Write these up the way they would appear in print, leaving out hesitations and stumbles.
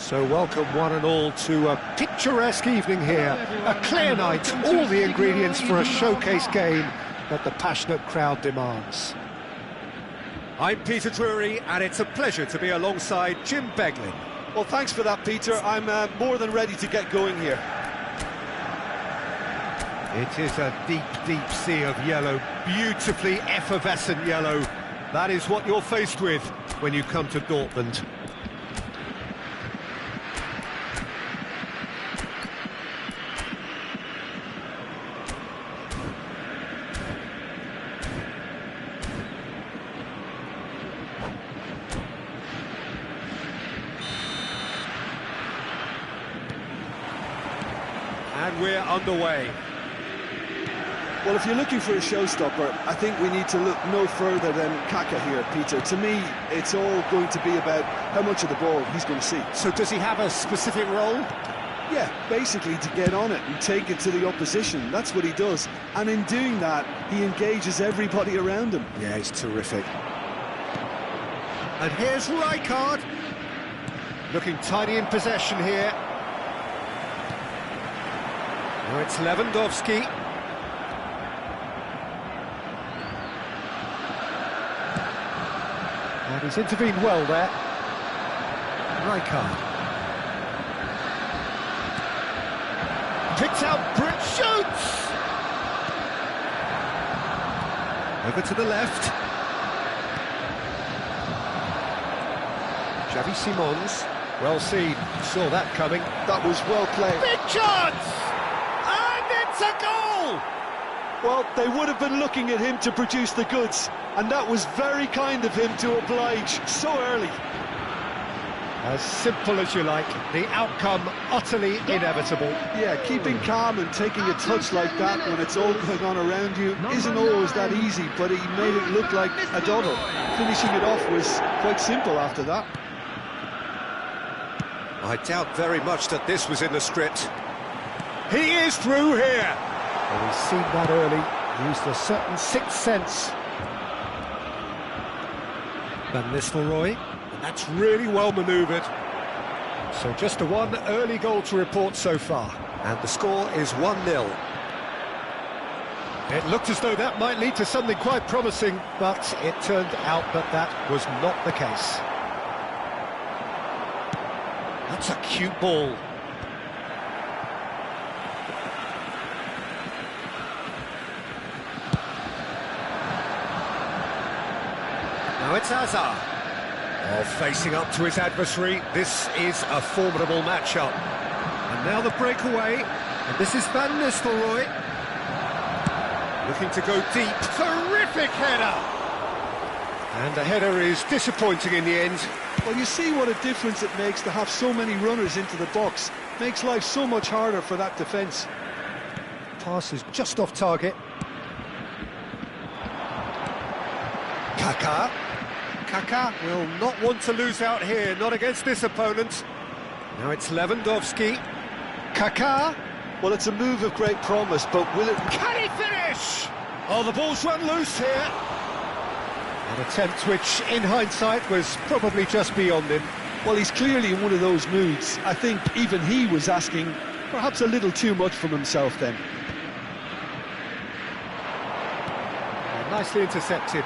So welcome one and all to a picturesque evening here, a clear night, all the ingredients for a showcase game that the passionate crowd demands. I'm Peter Drury, and it's a pleasure to be alongside Jim Beglin. Well, thanks for that, Peter. I'm more than ready to get going here. It is a deep, deep sea of yellow, beautifully effervescent yellow. That is what you're faced with when you come to Dortmund. And we're underway. Well, if you're looking for a showstopper, I think we need to look no further than Kaka here, Peter. To me, it's all going to be about how much of the ball he's going to see. So does he have a specific role? Yeah, basically to get on it and take it to the opposition. That's what he does. And in doing that, he engages everybody around him. Yeah, he's terrific. And here's Rijkaard. Looking tidy in possession here. Now it's Lewandowski. And he's intervened well there. Rijkaard. Picks out, Britt shoots! Over to the left. Xavi Simons. Well seen. Saw that coming. That was well played. Big chance! And it's a goal! Well, they would have been looking at him to produce the goods, and that was very kind of him to oblige so early. As simple as you like, the outcome utterly inevitable. Yeah, keeping calm and taking a touch like that when it's all going on around you isn't always that easy, but he made it look like a doddle. Finishing it off was quite simple after that. I doubt very much that this was in the script. He is through here! Well, he's seen that early, used a certain sixth sense. Van Nistelrooy, and that's really well manoeuvred. So just a one early goal to report so far, and the score is 1-0. It looked as though that might lead to something quite promising, but it turned out that that was not the case. That's a cute ball. Now it's Hazard. Oh, facing up to his adversary, this is a formidable matchup. And now the breakaway, and this is Van Nistelrooy. Looking to go deep, terrific header! And the header is disappointing in the end. Well, you see what a difference it makes to have so many runners into the box. Makes life so much harder for that defence. Pass is just off target. Kaka. Kaka will not want to lose out here, not against this opponent. Now it's Lewandowski. Kaka. Well, it's a move of great promise, but will it... Can he finish? Oh, the ball's run loose here. An attempt which, in hindsight, was probably just beyond him. Well, he's clearly in one of those moods. I think even he was asking perhaps a little too much from himself then. Nicely intercepted.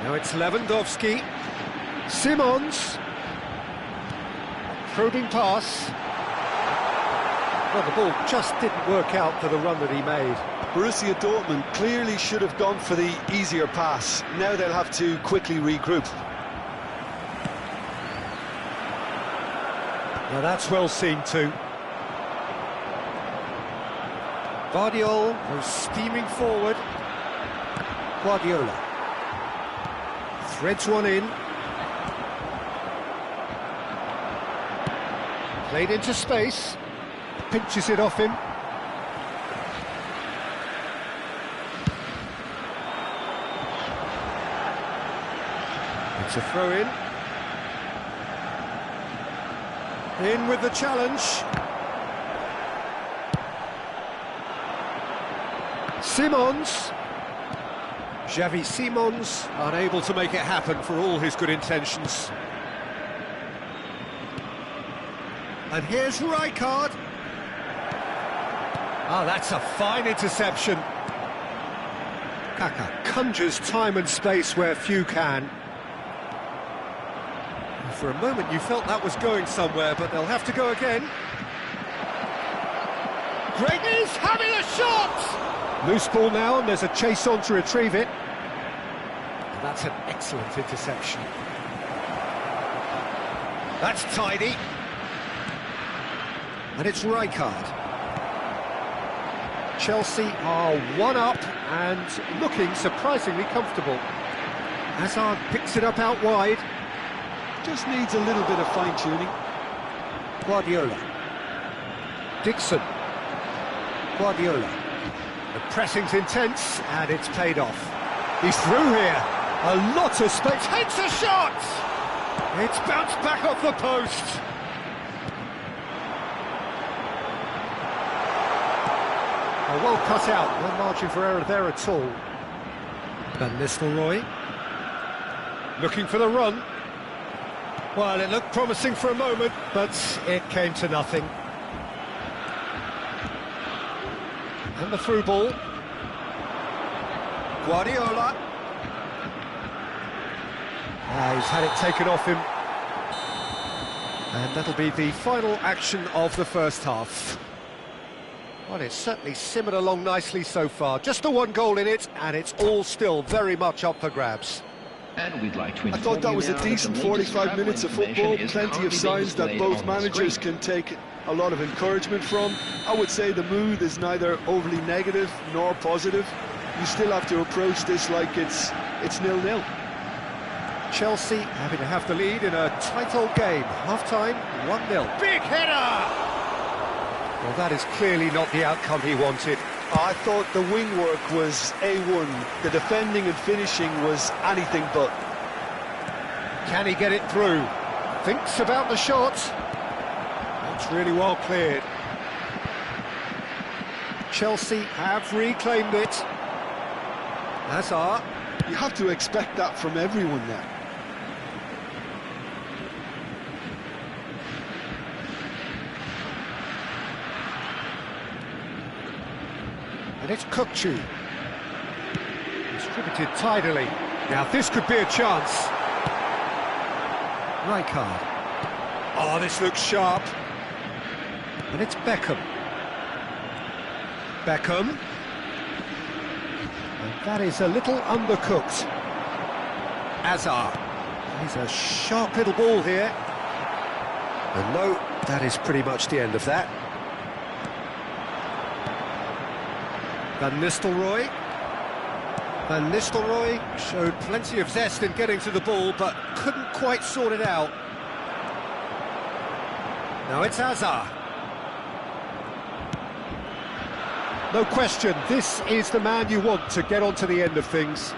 Now it's Lewandowski. Simons. Probing pass. Well, the ball just didn't work out for the run that he made. Borussia Dortmund clearly should have gone for the easier pass. Now they'll have to quickly regroup. Now that's well seen too. Guardiola goes steaming forward. Guardiola threads one in. Played into space. Pinches it off him. It's a throw-in. In with the challenge. Simons. Xavi Simons unable to make it happen for all his good intentions. And here's Rijkaard. Oh, that's a fine interception. Kaka conjures time and space where few can. For a moment you felt that was going somewhere, but they'll have to go again. Great, he's having a shot! Loose ball now, and there's a chase on to retrieve it. And that's an excellent interception. That's tidy. And it's Rijkaard. Chelsea are one up and looking surprisingly comfortable. Hazard picks it up out wide. Just needs a little bit of fine-tuning. Guardiola. Dixon. Guardiola. The pressing's intense and it's paid off. He's through here. A lot of space. Takes a shot! It's bounced back off the post. Oh, well cut out. No margin for error there at all. Van Nistelrooy. Looking for the run. Well, it looked promising for a moment, but it came to nothing. And the through ball. Guardiola. He's had it taken off him. And that'll be the final action of the first half. Well, it's certainly simmered along nicely so far. Just the one goal in it, and it's all still very much up for grabs. And we'd like to I thought that was a decent 45 minutes of football, plenty of signs that both managers can take a lot of encouragement from. I would say the mood is neither overly negative nor positive. You still have to approach this like it's 0-0. Chelsea happy to have the lead in a tight old game. Half-time, 1-0. Big header! Well, that is clearly not the outcome he wanted. I thought the wing work was A1. The defending and finishing was anything but. Can he get it through? Thinks about the shot. That's really well cleared. Chelsea have reclaimed it. Hazard. You have to expect that from everyone now. And it's Kukçu. Distributed tidily. Now this could be a chance. Rijkaard. Oh, this looks sharp. And it's Beckham. Beckham. And that is a little undercooked. Hazard. He's a sharp little ball here. And no, that is pretty much the end of that. Van Nistelrooy. Van Nistelrooy showed plenty of zest in getting to the ball, but couldn't quite sort it out. Now it's Hazard. No question, this is the man you want to get onto the end of things.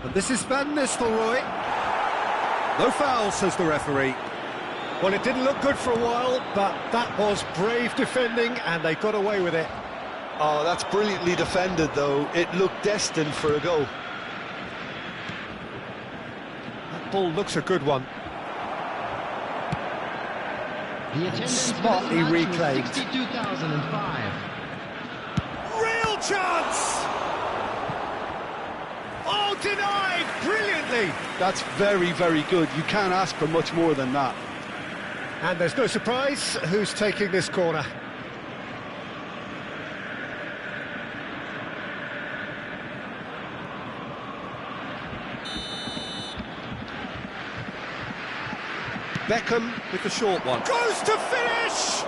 And this is Van Nistelrooy. No foul, says the referee. Well, it didn't look good for a while, but that was brave defending, and they got away with it. Oh, that's brilliantly defended, though. It looked destined for a goal. That ball looks a good one. Smartly reclaimed. 2005. Real chance! Oh, denied brilliantly! That's very, very good. You can't ask for much more than that. And there's no surprise who's taking this corner. Beckham with the short one. Goes to finish!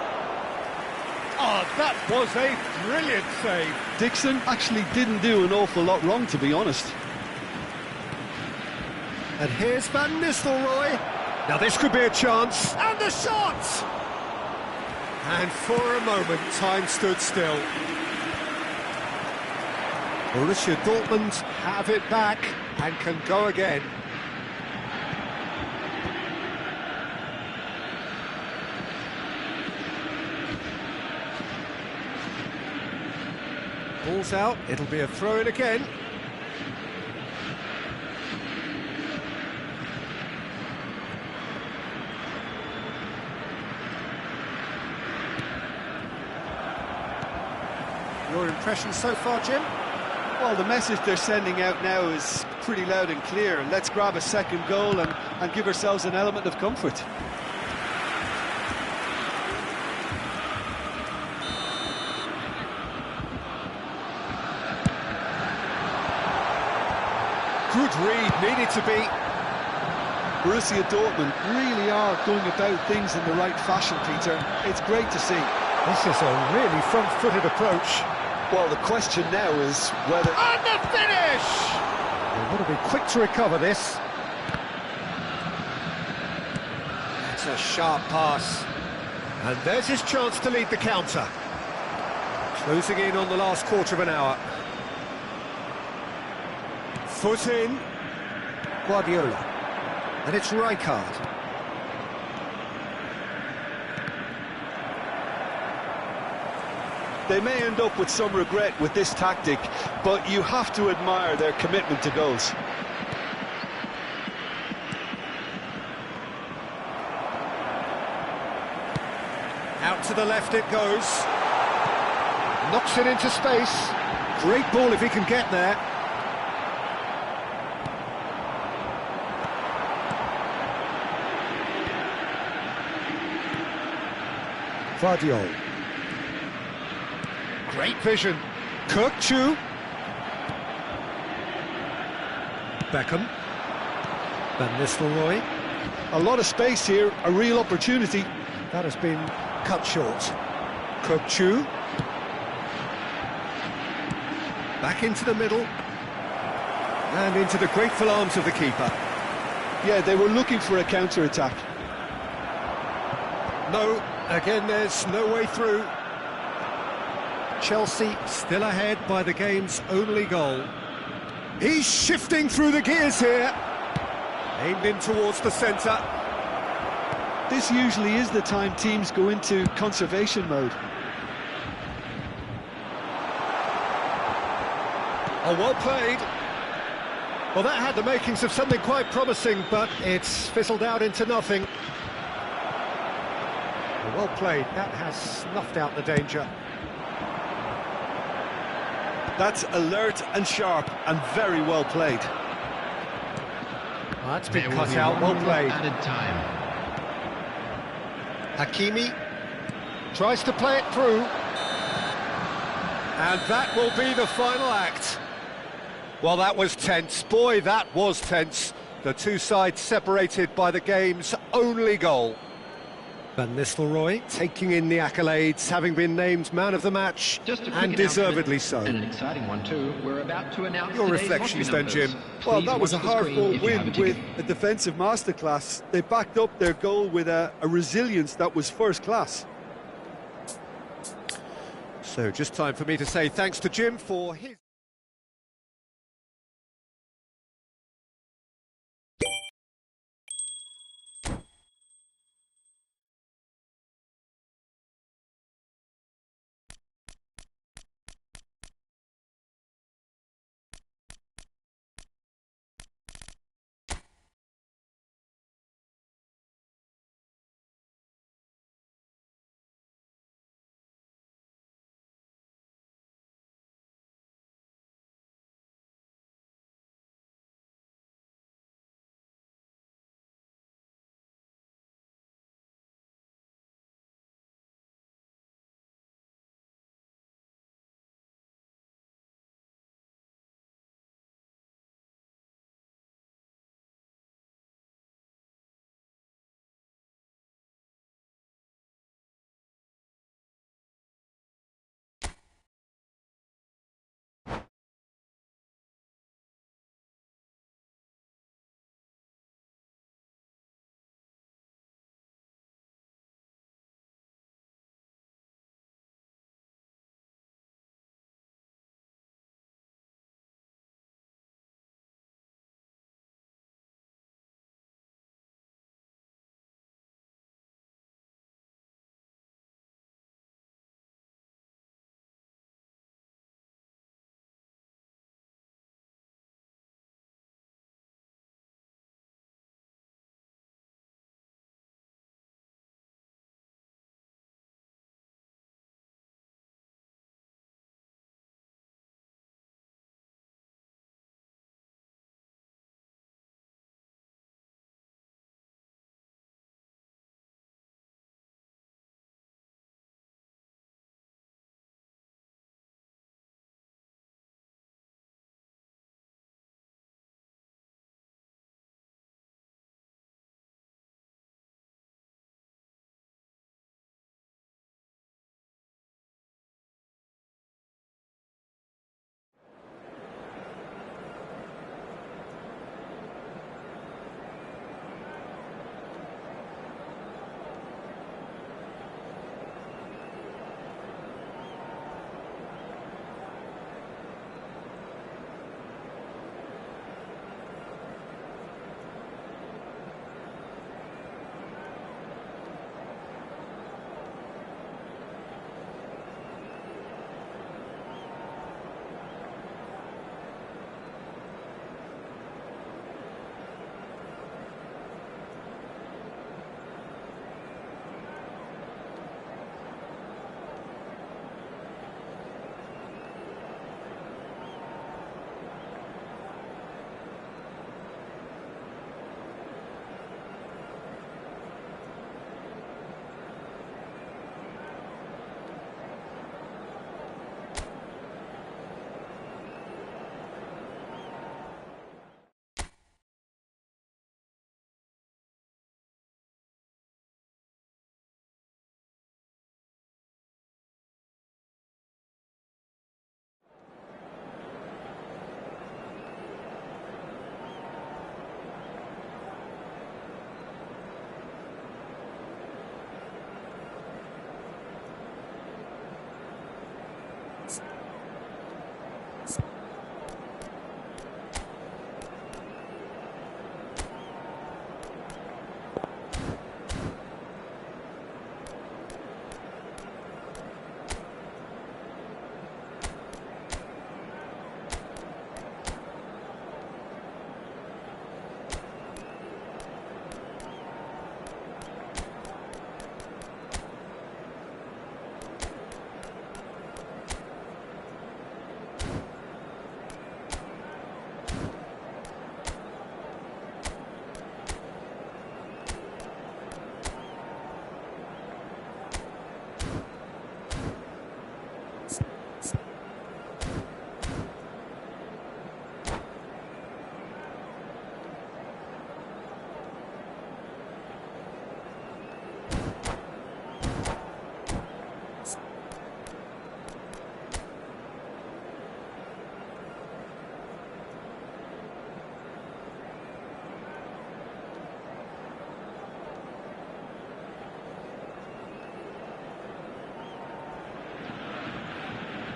Oh, that was a brilliant save. Dixon actually didn't do an awful lot wrong, to be honest. And here's Van Nistelrooy. Now this could be a chance. And the shot! And for a moment, time stood still. Borussia Dortmund have it back and can go again. Ball's out, it'll be a throw-in again. Your impression so far, Jim? Well, the message they're sending out now is pretty loud and clear. Let's grab a second goal and give ourselves an element of comfort. Good read, needed to be. Borussia Dortmund really are going about things in the right fashion, Peter. It's great to see. This is a really front-footed approach. Well, the question now is whether... And the finish! They've got to be quick to recover this. That's a sharp pass. And there's his chance to lead the counter. Closing in on the last quarter of an hour. Foot in. Guardiola. And it's Rijkaard. They may end up with some regret with this tactic, but you have to admire their commitment to goals. Out to the left it goes. Knocks it into space. Great ball if he can get there. Vardiol. Great vision. Kirkchu. Beckham. Van Nistelrooy. A lot of space here, a real opportunity. That has been cut short. Kirkchu. Back into the middle. And into the grateful arms of the keeper. Yeah, they were looking for a counter-attack. No, again there's no way through. Chelsea still ahead by the game's only goal. He's shifting through the gears here. Aimed in towards the centre. This usually is the time teams go into conservation mode. Oh, well played. Well, that had the makings of something quite promising, but it's fizzled out into nothing. Well played, that has snuffed out the danger. That's alert and sharp and very well played. That's been cut out, well played. Added time. Hakimi tries to play it through. And that will be the final act. Well, that was tense. Boy, that was tense. The two sides separated by the game's only goal. Van Nistelrooy taking in the accolades, having been named man of the match, and deservedly so. And an exciting one too. We're about to announce Your today's reflections lottery then, Jim? numbers. Well, Please that was a watch the screen hard-fought if you have win a ticket. with a defensive masterclass. They backed up their goal with a resilience that was first class. So just time for me to say thanks to Jim for his...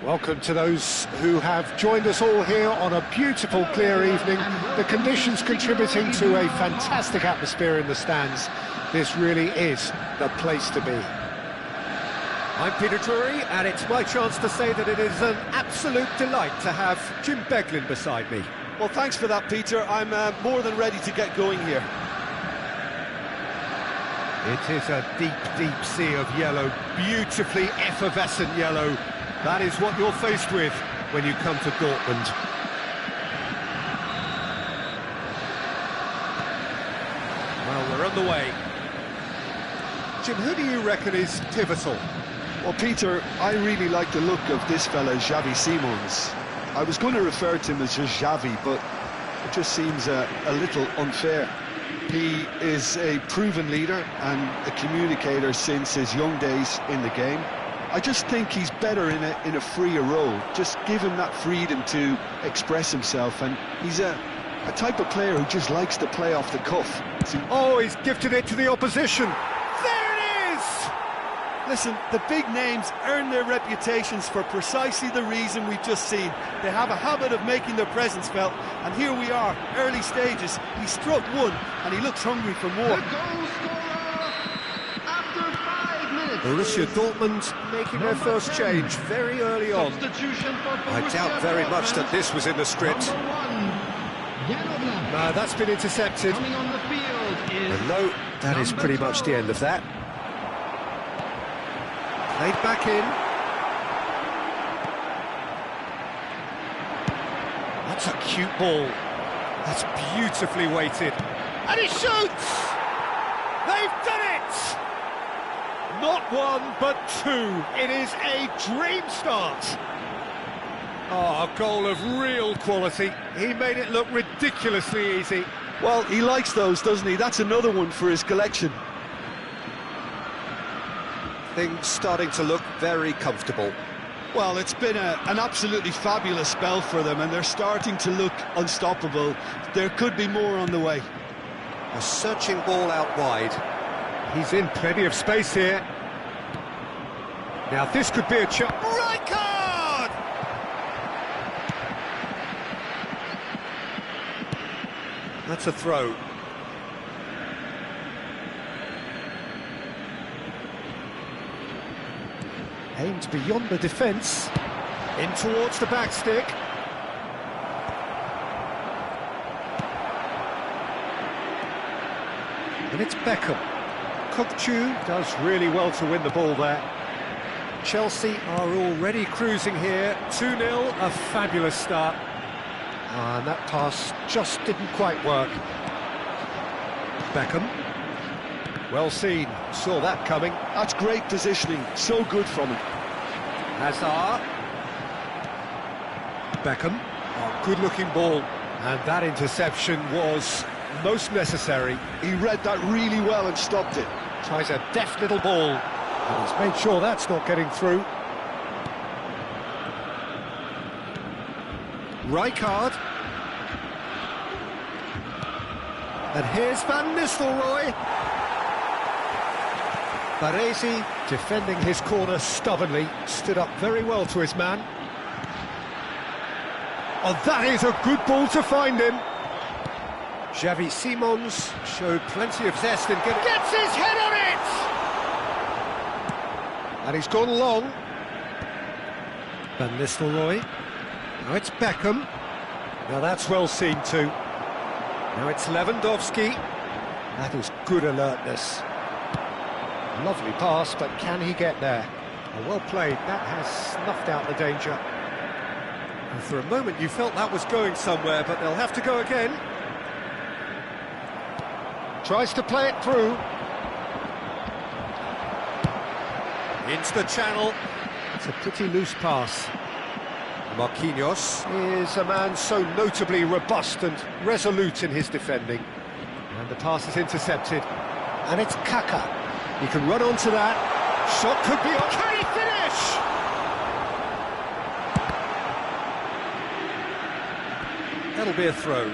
Welcome to those who have joined us all here on a beautiful, clear evening. The conditions contributing to a fantastic atmosphere in the stands. This really is the place to be. I'm Peter Drury, and it's my chance to say that it is an absolute delight to have Jim Beglin beside me. Well, thanks for that, Peter. I'm more than ready to get going here. It is a deep, deep sea of yellow, beautifully effervescent yellow. That is what you're faced with when you come to Dortmund. Well, we're on the way. Jim, who do you reckon is pivotal? Well, Peter, I really like the look of this fella, Xavi Simons. I was going to refer to him as just Xavi, but it just seems a little unfair. He is a proven leader and a communicator since his young days in the game. I just think he's better in a freer role. Just give him that freedom to express himself, and he's a type of player who just likes to play off the cuff. Oh, he's gifted it to the opposition. There it is! Listen, the big names earn their reputations for precisely the reason we've just seen. They have a habit of making their presence felt, and here we are, early stages. He struck one, and he looks hungry for more. The goal scorer after 5 minutes. Borussia Dortmund making their first change very early on. Substitution for I doubt very much that this was in the script. Number 1, That's been intercepted. coming on the field is And no, that is pretty much the end of that. Played back in. That's a cute ball. That's beautifully weighted. And he shoots! They've done it! Not one, but two. It is a dream start. Oh, a goal of real quality. He made it look ridiculously easy. Well, he likes those, doesn't he? That's another one for his collection. Things starting to look very comfortable. Well, it's been an absolutely fabulous spell for them, and they're starting to look unstoppable. There could be more on the way. A searching ball out wide. He's in plenty of space here. Now this could be a chance. Right card! That's a throw. Aimed beyond the defence. In towards the back stick. And it's Beckham. Kokchu does really well to win the ball there. Chelsea are already cruising here. 2-0, a fabulous start. And that pass just didn't quite work. Beckham. Well seen, saw that coming. That's great positioning, so good from him. Hazard. Beckham. Oh, good-looking ball. And that interception was most necessary. He read that really well and stopped it. Tries a deft little ball. And he's made sure that's not getting through. Rijkaard. And here's Van Nistelrooy. Baresi, defending his corner stubbornly, stood up very well to his man. Oh, that is a good ball to find him. Xavi Simons showed plenty of zest and gets his head on it! And he's gone long. Van Nistelrooy. Now it's Beckham. Now that's well seen too. Now it's Lewandowski. That is good alertness. Lovely pass, but can he get there? Oh, well played, that has snuffed out the danger. And for a moment you felt that was going somewhere, but they'll have to go again. Tries to play it through. Into the channel. It's a pretty loose pass. Marquinhos is a man so notably robust and resolute in his defending. And the pass is intercepted. And it's Kaka. He can run onto that. Shot could be on. Can he finish? That'll be a throw.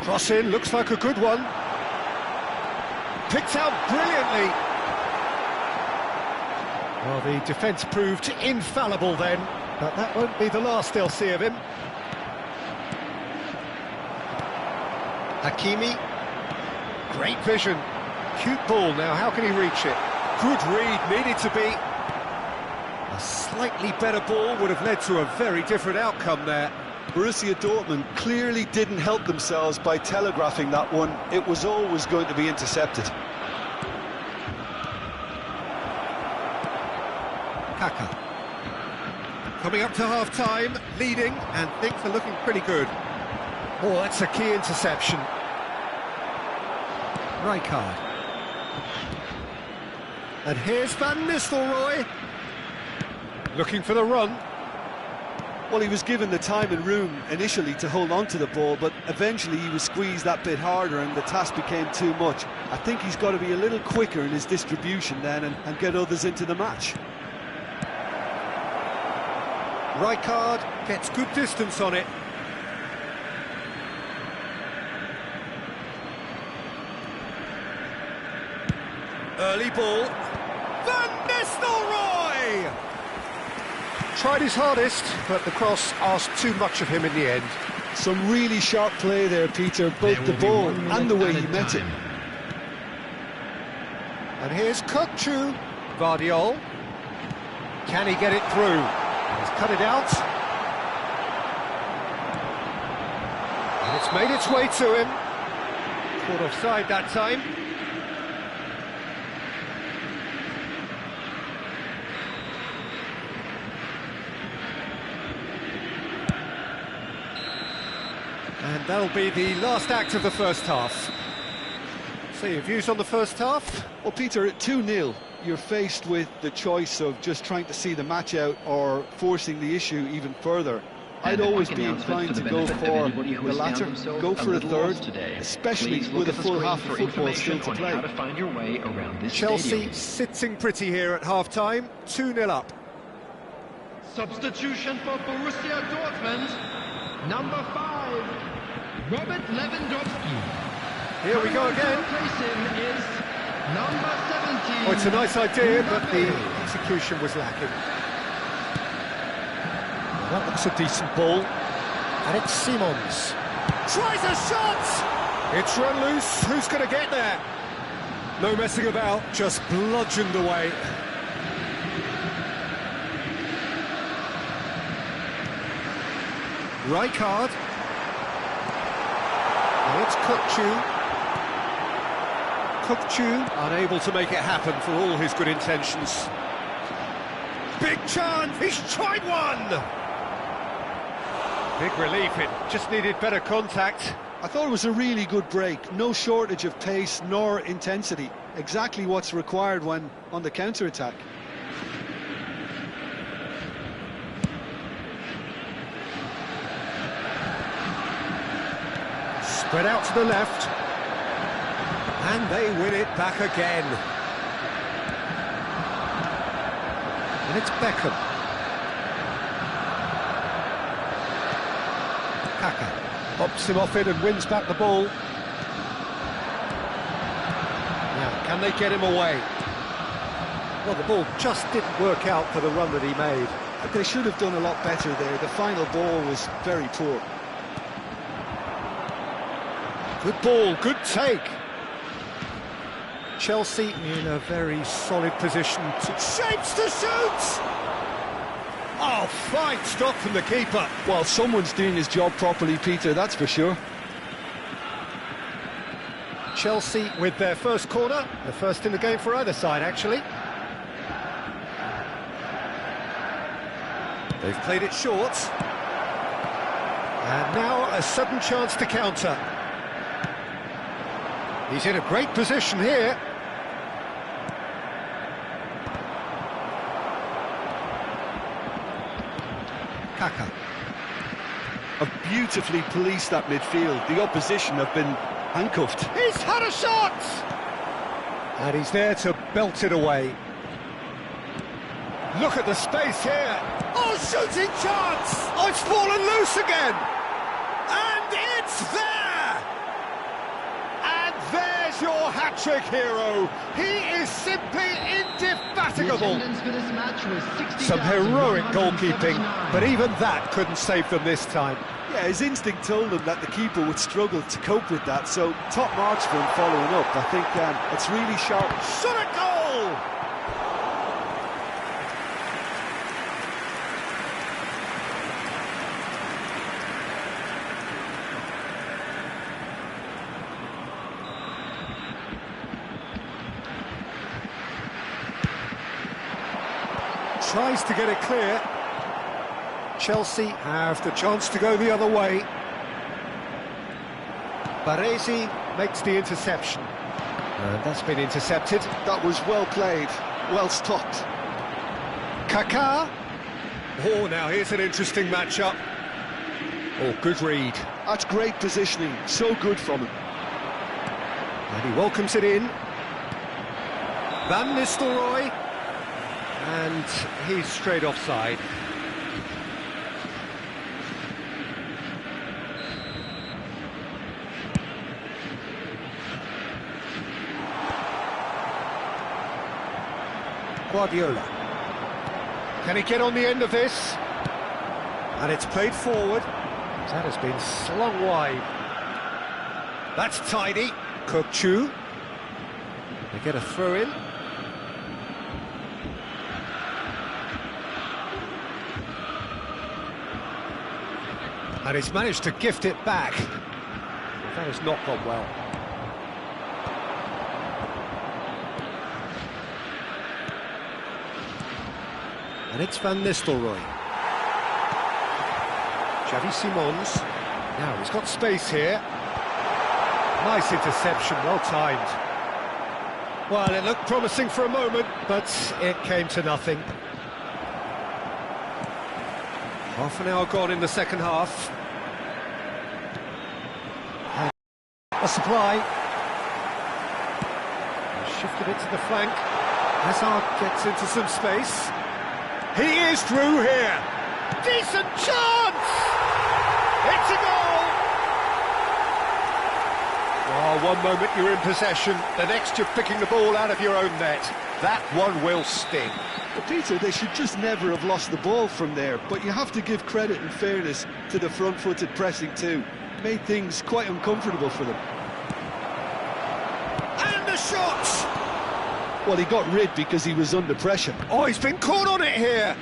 Cross in, looks like a good one. picked out brilliantly. Well, the defence proved infallible then, but that won't be the last they'll see of him. Hakimi. Great vision. Cute ball now, how can he reach it? Good read, needed to be. A slightly better ball would have led to a very different outcome there. Borussia Dortmund clearly didn't help themselves by telegraphing that one. It was always going to be intercepted. Kaka. Coming up to half-time, leading, and things are looking pretty good. Oh, that's a key interception. Rijkaard. And here's Van Nistelrooy. Looking for the run. Well, he was given the time and room initially to hold on to the ball, but eventually he was squeezed that bit harder and the task became too much. I think he's got to be a little quicker in his distribution then and get others into the match. Rijkaard gets good distance on it. Early ball. Van Nistelrooy! Tried his hardest, but the cross asked too much of him in the end. Some really sharp play there, Peter, both the ball and the way he met it. And here's Kökçü. Vardiol. Can he get it through? He's cut it out. And it's made its way to him. Caught offside that time. And that'll be the last act of the first half. So your views on the first half? Well, Peter, at 2-0, you're faced with the choice of just trying to see the match out or forcing the issue even further. I'd always be inclined to go for the latter, go for a third, especially with a full half of football still to play. Chelsea sitting pretty here at half-time, 2-0 up. Substitution for Borussia Dortmund, number 5, Robert Lewandowski. Here we go again. Replacing is number 17. Oh, it's a nice idea, but the execution was lacking. Well, that looks a decent ball. And it's Simons. Tries a shot! It's run loose. Who's going to get there? No messing about, just bludgeoned away. Rijkaard. And it's Kökçü. Kökçü unable to make it happen for all his good intentions. Big chance, he's tried one! Big relief, it just needed better contact. I thought it was a really good break, no shortage of pace nor intensity. Exactly what's required when on the counter-attack. Spread out to the left. And they win it back again. And it's Beckham. Kaka pops him off it and wins back the ball. Now, can they get him away? Well, the ball just didn't work out for the run that he made. They should have done a lot better there. The final ball was very poor. Good ball, good take. Chelsea in a very solid position. Shapes to shoot! Oh, fine stop from the keeper. Well, someone's doing his job properly, Peter, that's for sure. Chelsea with their first corner, the first in the game for either side, actually. They've played it short. And now a sudden chance to counter. He's in a great position here. Kaka. Have beautifully policed that midfield. The opposition have been handcuffed. He's had a shot! And he's there to belt it away. Look at the space here. Oh, shooting chance! Oh, it's fallen loose again! And it's there! And there's your hat hat-trick hero. He is simply indefatigable. Some heroic goalkeeping, but even that couldn't save them this time. Yeah, his instinct told him that the keeper would struggle to cope with that, so top marks for him following up. I think it's really sharp. Shot a goal! Tries to get it clear. Chelsea have the chance to go the other way. Baresi makes the interception. And that's been intercepted. That was well played, well stopped. Kaká. Oh, now here's an interesting matchup. Oh, good read. That's great positioning, so good from him. And he welcomes it in. Van Nistelrooy. And he's straight offside. Guardiola. Can he get on the end of this? And it's played forward. That has been slung wide. That's tidy. Kokchu. They get a throw in. And he's managed to gift it back. That has not gone well. And it's Van Nistelrooy. Xavi Simons. Now he's got space here. Nice interception, well timed. Well, it looked promising for a moment, but it came to nothing. Half an hour gone in the second half. And a supply. Shifted it to the flank. Hazard gets into some space. He is through here. Decent chance! It's a goal! Oh, one moment you're in possession, the next you're picking the ball out of your own net. That one will sting. But Peter, they should just never have lost the ball from there, but you have to give credit and fairness to the front-footed pressing too. Made things quite uncomfortable for them. And the shot! Well, he got rid because he was under pressure. Oh, he's been caught on it here!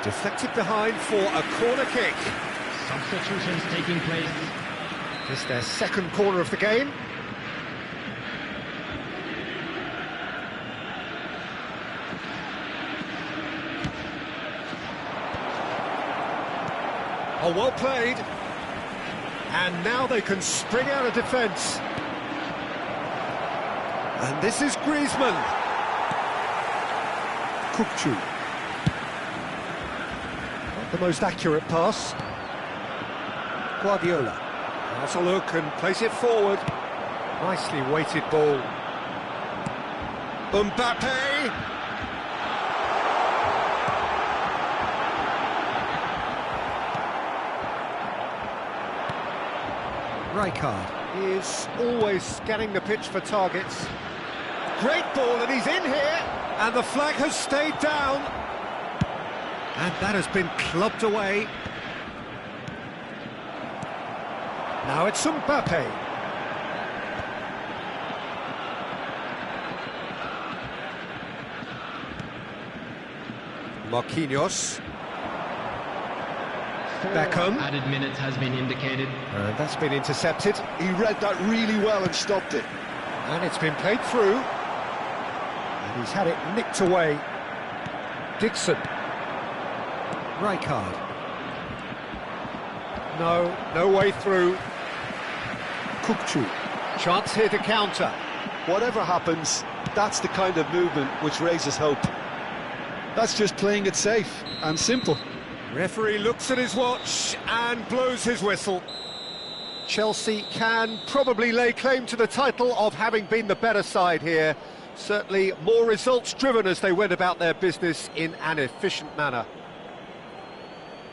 Deflected behind for a corner kick. Substitutions taking place. This is their second corner of the game. Oh, well played. And now they can spring out of defence. And this is Griezmann. Kokchu. Not the most accurate pass. Guardiola. Has a look and plays it forward. Nicely weighted ball. Mbappe. Rijkaard is always scanning the pitch for targets. Great ball, and he's in here, and the flag has stayed down. And that has been clubbed away. Now it's Mbappe. Marquinhos. Beckham. Added minutes has been indicated. And that's been intercepted. He read that really well and stopped it. And it's been played through. And he's had it nicked away. Dixon. Rijkaard. No way through. Kokchu. Chance here to counter. Whatever happens, that's the kind of movement which raises hope. That's just playing it safe and simple. Referee looks at his watch and blows his whistle. Chelsea can probably lay claim to the title of having been the better side here. Certainly more results driven as they went about their business in an efficient manner.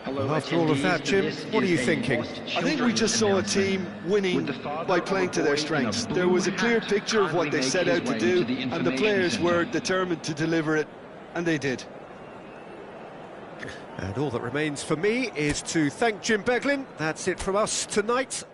Well, after all of that, Jim, what are you thinking? I think we just saw a team winning by playing to their strengths. There was a clear picture of what they set out to do, and the players were determined to deliver it, and they did. And all that remains for me is to thank Jim Beglin. That's it from us tonight.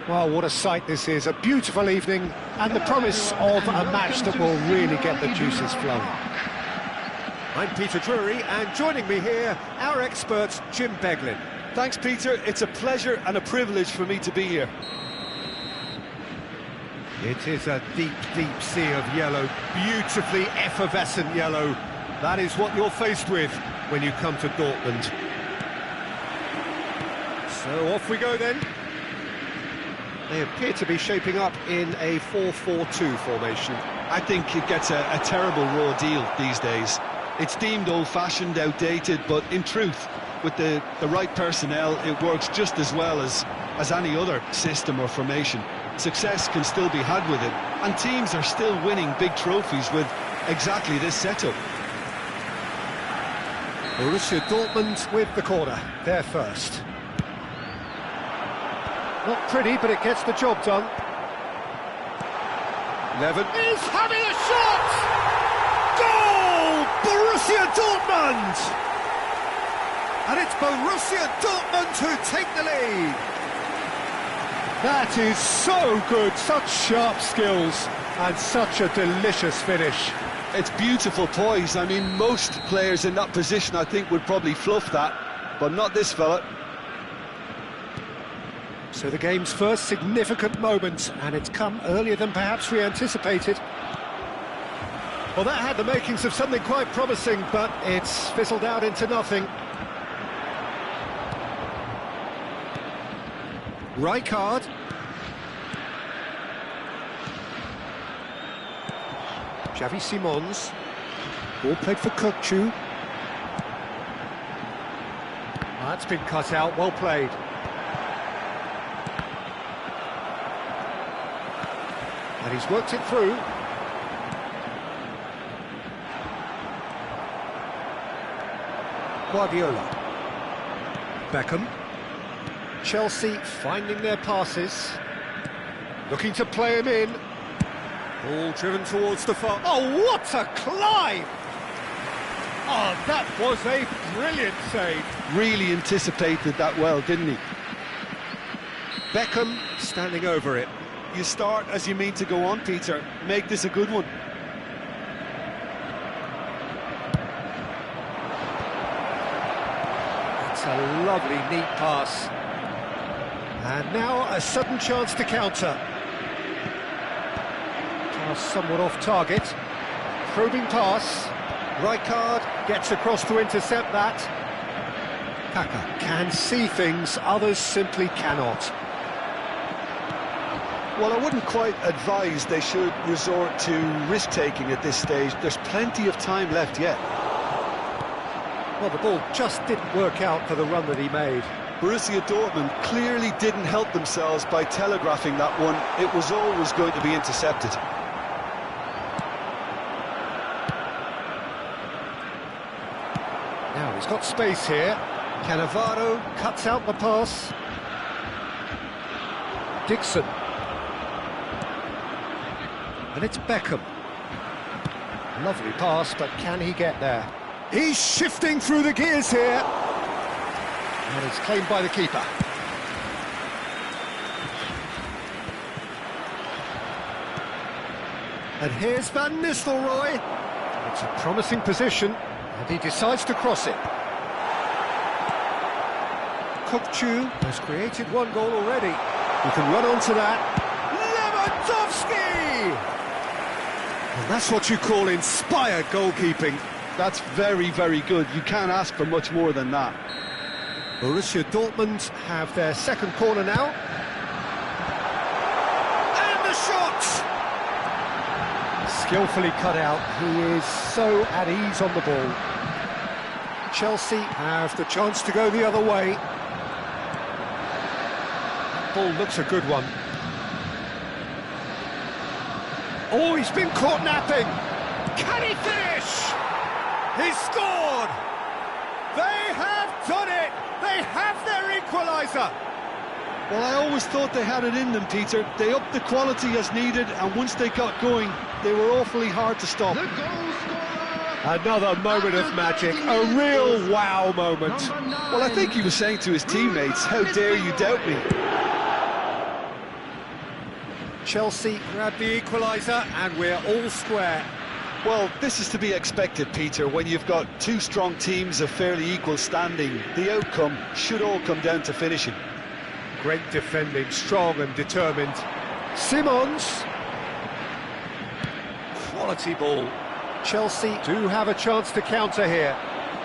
Well, what a sight this is, a beautiful evening and the promise of a match that will really get the juices flowing. I'm Peter Drury, and joining me here, our expert, Jim Beglin. Thanks, Peter. It's a pleasure and a privilege for me to be here. It is a deep, deep sea of yellow, beautifully effervescent yellow. That is what you're faced with when you come to Dortmund. So off we go then. They appear to be shaping up in a 4-4-2 formation. I think it gets a terrible raw deal these days. It's deemed old-fashioned, outdated, but in truth, with the right personnel, it works just as well as any other system or formation. Success can still be had with it, and teams are still winning big trophies with exactly this setup. Borussia Dortmund with the corner, they're first. Not pretty, but it gets the job done. Levin is having a shot! Goal! Borussia Dortmund! And it's Borussia Dortmund who take the lead. That is so good, such sharp skills and such a delicious finish. It's beautiful poise. I mean, most players in that position, I think, would probably fluff that, but not this fella. So the game's first significant moment, and it's come earlier than perhaps we anticipated. Well, that had the makings of something quite promising, but it's fizzled out into nothing. Rijkaard. Xavi Simons. Ball played for Kukçu. That's been cut out, well played. And he's worked it through. Guardiola. Beckham. Chelsea finding their passes. Looking to play him in. Ball driven towards the far... Oh, what a climb! Oh, that was a brilliant save. Really anticipated that well, didn't he? Beckham standing over it. You start as you mean to go on, Peter. Make this a good one. It's a lovely, neat pass. And now a sudden chance to counter. Pass somewhat off target. Probing pass. Rijkaard gets across to intercept that. Kaka can see things others simply cannot. Well, I wouldn't quite advise they should resort to risk-taking at this stage. There's plenty of time left yet. Well, the ball just didn't work out for the run that he made. Borussia Dortmund clearly didn't help themselves by telegraphing that one. It was always going to be intercepted. Now he's got space here. Cannavaro cuts out the pass. Dixon. And it's Beckham. Lovely pass, but can he get there? He's shifting through the gears here. And it's claimed by the keeper. And here's Van Nistelrooy. It's a promising position, and he decides to cross it. Kukçu has created one goal already. He can run onto that. Lewandowski! And that's what you call inspired goalkeeping. That's very, very good. You can't ask for much more than that. Borussia Dortmund have their second corner now. And the shot! Skillfully cut out. He is so at ease on the ball. Chelsea have the chance to go the other way. That ball looks a good one. Oh, he's been caught napping. Can he finish? He's scored! They have done it! They have their equaliser! Well, I always thought they had it in them, Peter. They upped the quality as needed, and once they got going, they were awfully hard to stop. Another moment of magic, a real wow moment. Well, I think he was saying to his teammates, how dare you doubt me? Chelsea grab the equaliser, and we're all square. Well, this is to be expected, Peter, when you've got two strong teams of fairly equal standing. The outcome should all come down to finishing. Great defending, strong and determined. Simons, quality ball. Chelsea do have a chance to counter here.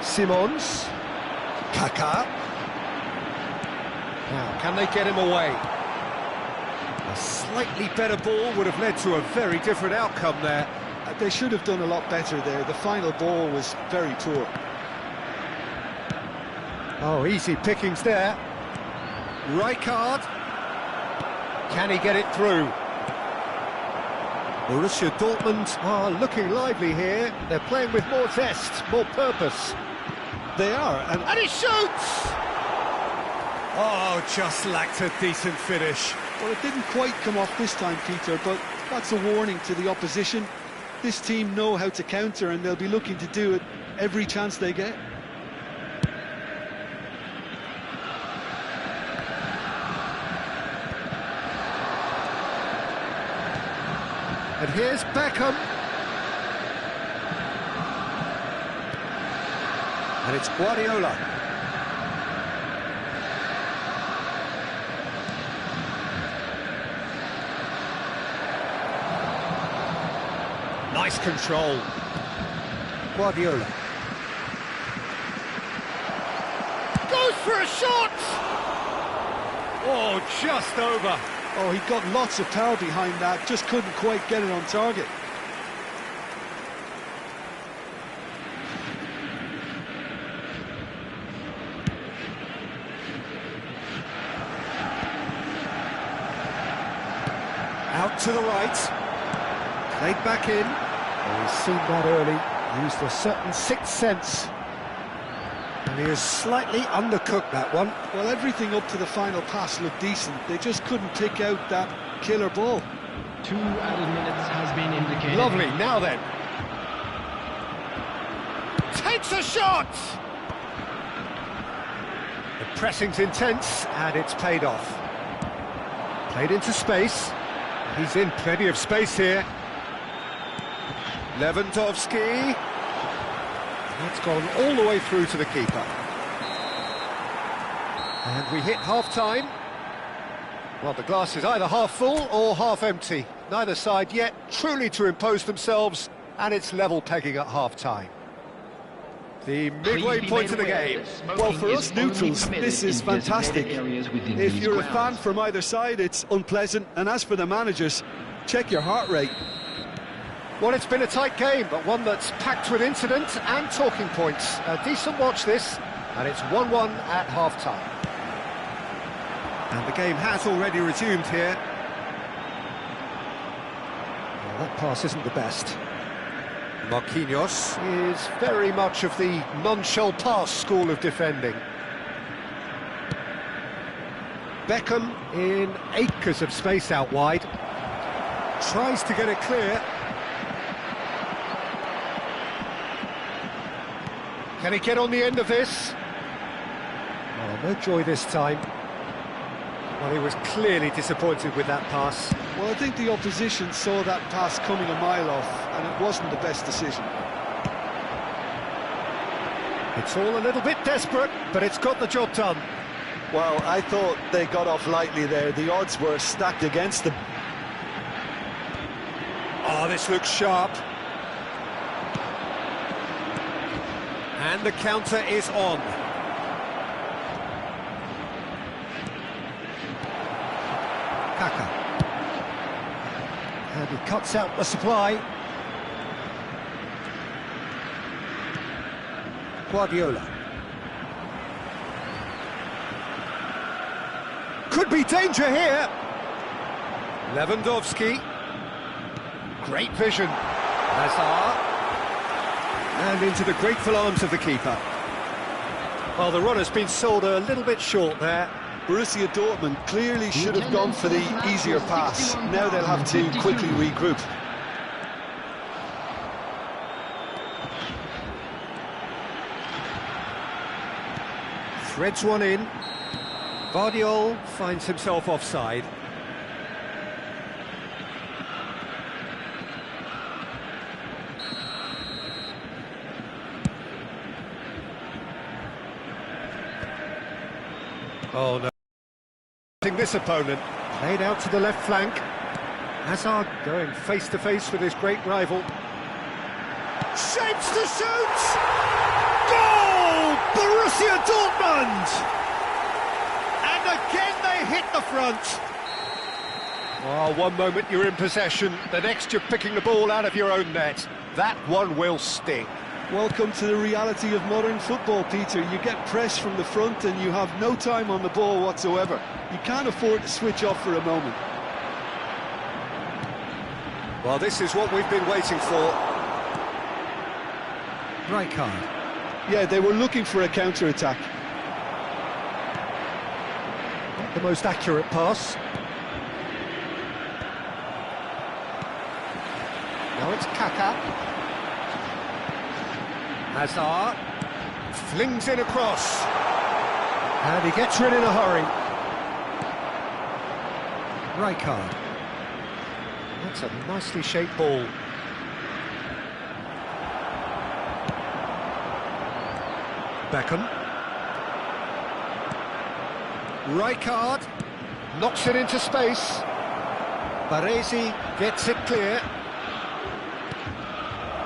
Simons. Kaká. Now, can they get him away? A slightly better ball would have led to a very different outcome there. They should have done a lot better there. The final ball was very poor. Oh, easy pickings there. Rijkaard. Can he get it through? Borussia Dortmund are looking lively here. They're playing with more zest, more purpose. They are, and he shoots! Oh, just lacked a decent finish. well, it didn't quite come off this time, Peter, but that's a warning to the opposition. This team know how to counter, and they'll be looking to do it every chance they get. And here's Beckham. And it's Guardiola. Nice control. Guardiola. Goes for a shot! Oh, just over. Oh, he got lots of power behind that, just couldn't quite get it on target. Out to the right. Played back in. Oh, he's seen that early. Used a certain sixth sense. And he has slightly undercooked that one. Well, everything up to the final pass looked decent. They just couldn't pick out that killer ball. 2 added minutes has been indicated. Lovely, now then. Takes a shot! The pressing's intense, and it's paid off. Played into space. He's in plenty of space here. Lewandowski. That's gone all the way through to the keeper. And we hit half-time. Well, the glass is either half full or half empty. Neither side yet truly to impose themselves, and it's level pegging at half-time. The midway point of the game. Well, for us neutrals, this is fantastic. If you're a fan from either side, it's unpleasant. And as for the managers, check your heart rate. Well, it's been a tight game, but one that's packed with incident and talking points. A decent watch this, and it's 1-1 at half-time. And the game has already resumed here. Well, that pass isn't the best. Marquinhos is very much of the non-shell pass school of defending. Beckham in acres of space out wide. Tries to get it clear. Can he get on the end of this? Oh, no joy this time. Well, he was clearly disappointed with that pass. Well, I think the opposition saw that pass coming a mile off, and it wasn't the best decision. It's all a little bit desperate, but it's got the job done. Well, I thought they got off lightly there. The odds were stacked against them. Oh, this looks sharp. And the counter is on. Kaká. And he cuts out the supply. Guardiola. Could be danger here. Lewandowski. Great vision. Hazard. And into the grateful arms of the keeper. Well, the runner's been sold a little bit short there. Borussia Dortmund clearly should have gone for the easier pass. Now they'll have to quickly regroup. Threads one in. Guardiola finds himself offside. Oh no. This opponent played out to the left flank. Hazard going face to face with his great rival. Shapes to shoot! Goal! Borussia Dortmund! And again they hit the front. Oh, one moment you're in possession, the next you're picking the ball out of your own net. That one will sting. Welcome to the reality of modern football, Peter. You get press from the front and you have no time on the ball whatsoever. You can't afford to switch off for a moment. Well, this is what we've been waiting for. Right card. Yeah, they were looking for a counter-attack. Not the most accurate pass. Now it's Kaka. Hazard flings in across. And he gets rid in a hurry. Right card. That's a nicely shaped ball. Beckham. Rijkaard knocks it into space. Baresi gets it clear.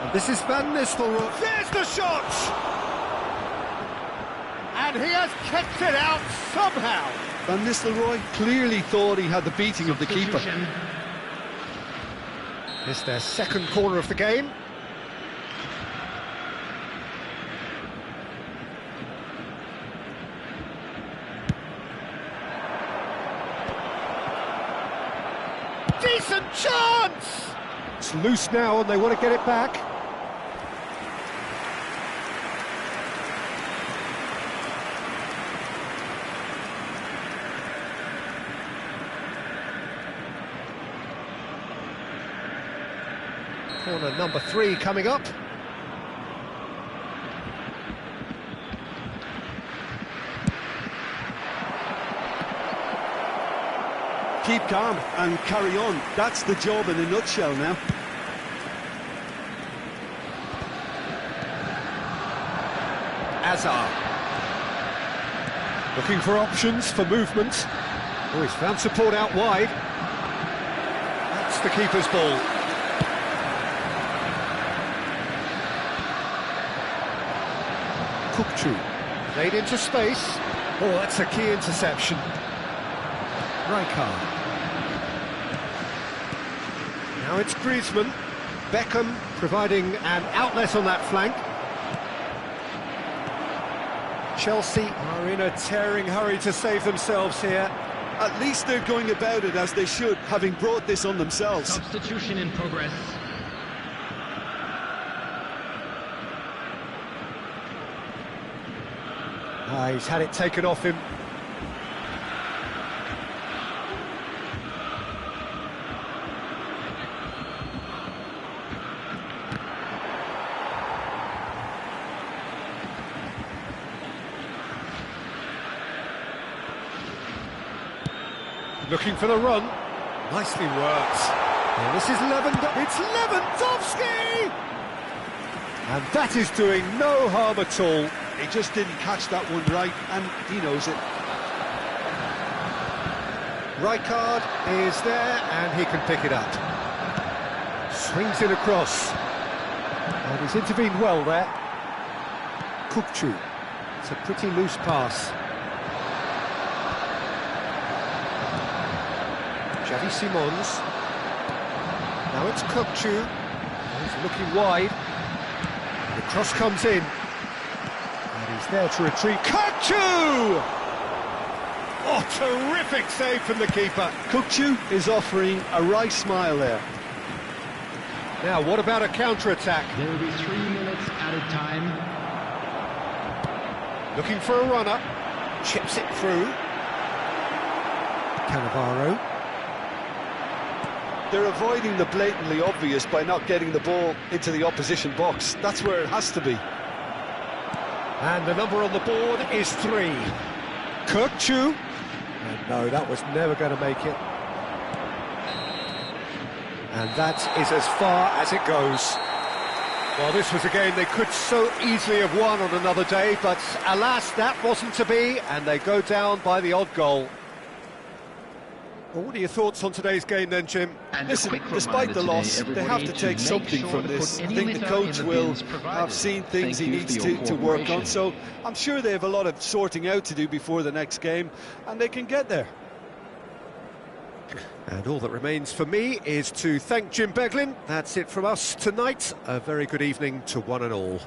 And this is Van Nistelrooy. There's the shot! And he has kept it out somehow. Van Nistelrooy clearly thought he had the beating of the keeper. It's their second corner of the game. Decent chance! It's loose now and they want to get it back. Corner number 3 coming up. Keep calm and carry on. That's the job in a nutshell now. Hazard. Looking for options for movement. Oh, he's found support out wide. That's the keeper's ball. Kukçu. Played into space. Oh, that's a key interception. Rijkaard. Now it's Griezmann. Beckham providing an outlet on that flank. Chelsea are in a tearing hurry to save themselves here. At least they're going about it as they should, having brought this on themselves. Substitution in progress. He's had it taken off him. Looking for the run. Nicely worked. And this is It's Lewandowski! And that is doing no harm at all. He just didn't catch that one right, and he knows it. Rijkaard is there, and he can pick it up. Swings it across. And he's intervened well there. Kukçu. It's a pretty loose pass. Xavi Simons. Now it's Kukçu. He's looking wide. The cross comes in. And he's there to retrieve. Kukçu! Oh, terrific save from the keeper. Kukçu is offering a right smile there. Now, what about a counter-attack? There will be 3 minutes added time. Looking for a runner. Chips it through. Cannavaro. They're avoiding the blatantly obvious by not getting the ball into the opposition box. That's where it has to be. And the number on the board is 3. Kukçu. And no, that was never going to make it. And that is as far as it goes. Well, this was a game they could so easily have won on another day, but alas, that wasn't to be, and they go down by the odd goal. Well, what are your thoughts on today's game then, Jim? Listen, despite the loss, they have to take something from this. I think the coach will have seen things he needs to work on, so I'm sure they have a lot of sorting out to do before the next game, and they can get there. And all that remains for me is to thank Jim Beglin. That's it from us tonight. A very good evening to one and all.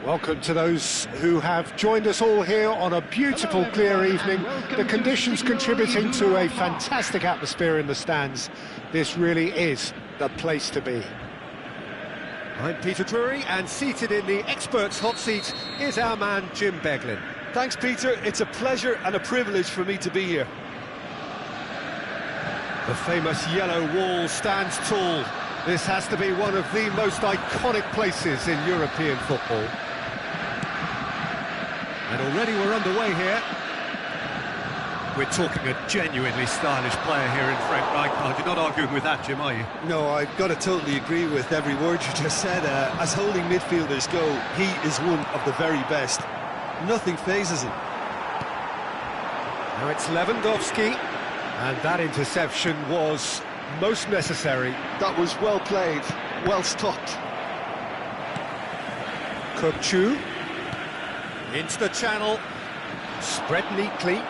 Welcome to those who have joined us all here on a beautiful, clear evening. The conditions contributing to a fantastic atmosphere in the stands. This really is the place to be. I'm Peter Drury, and seated in the experts' hot seat is our man Jim Beglin. Thanks, Peter. It's a pleasure and a privilege for me to be here. The famous yellow wall stands tall. This has to be one of the most iconic places in European football. And already we're underway here. We're talking a genuinely stylish player here in Frank Rijkaard. You're not arguing with that, Jim, are you? No, I've got to totally agree with every word you just said. As holding midfielders go, he is one of the very best. Nothing phases him. Now it's Lewandowski, and that interception was most necessary. That was well played, well stopped. Kökçü into the channel, spread neatly.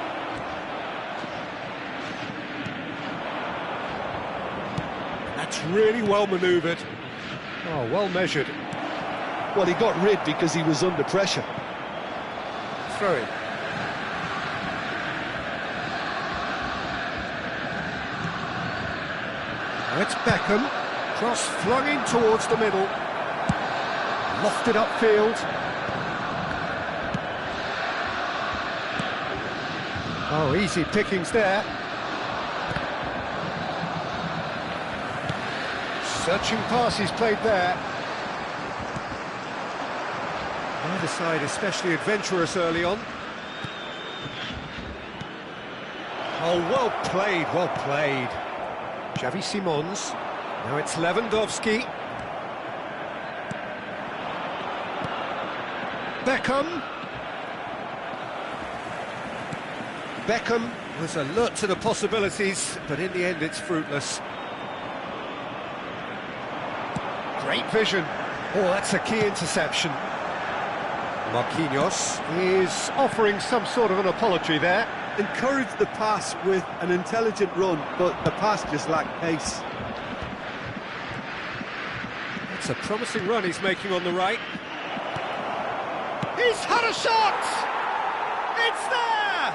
That's really well manoeuvred. Oh, well measured. Well, he got rid because he was under pressure. Throw it. Now it's Beckham. Cross flung in towards the middle. Lofted upfield. Oh, easy pickings there. Searching passes played there. Neither side especially adventurous early on. Oh, well played, well played. Xavi Simons. Now it's Lewandowski. Beckham. Beckham was alert to the possibilities, but in the end it's fruitless. Great vision. Oh, that's a key interception. Marquinhos is offering some sort of an apology there. Encouraged the pass with an intelligent run, but the pass just lacked pace. It's a promising run he's making on the right. He's had a shot! It's there!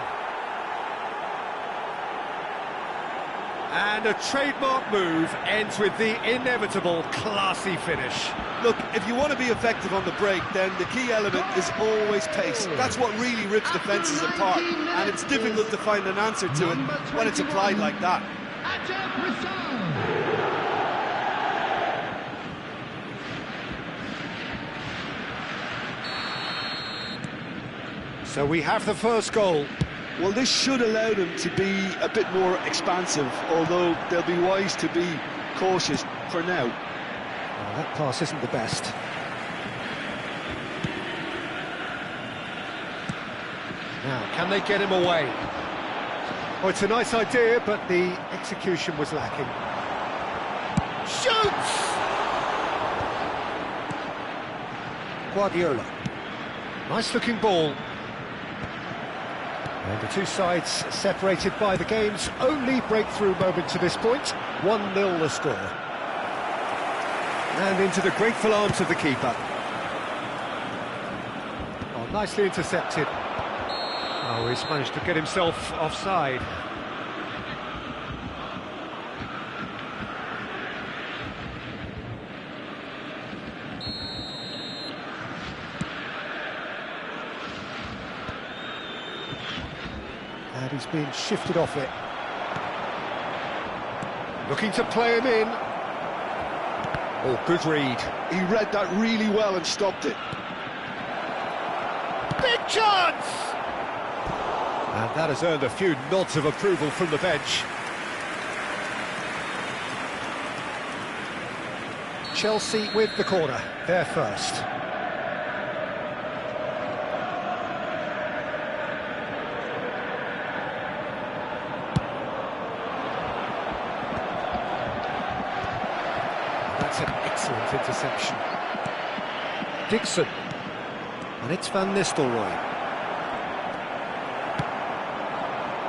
And a trademark move ends with the inevitable classy finish. Look, if you want to be effective on the break, then the key element is always pace. That's what really rips defences apart, and it's difficult to find an answer to it when it's applied like that. So we have the first goal. Well, this should allow them to be a bit more expansive, although they'll be wise to be cautious for now. Well, that pass isn't the best. Now, can they get him away? Oh, it's a nice idea, but the execution was lacking. Shoots! Guardiola. Nice-looking ball. And the two sides separated by the game's only breakthrough moment to this point. 1-0 the score. And into the grateful arms of the keeper. Oh, nicely intercepted. Oh, he's managed to get himself offside. And he's been shifted off it. Looking to play him in. Oh, good read. He read that really well and stopped it. Big chance! And that has earned a few nods of approval from the bench. Chelsea with the corner, they're first. That's an excellent interception. Dixon. And it's Van Nistelrooy.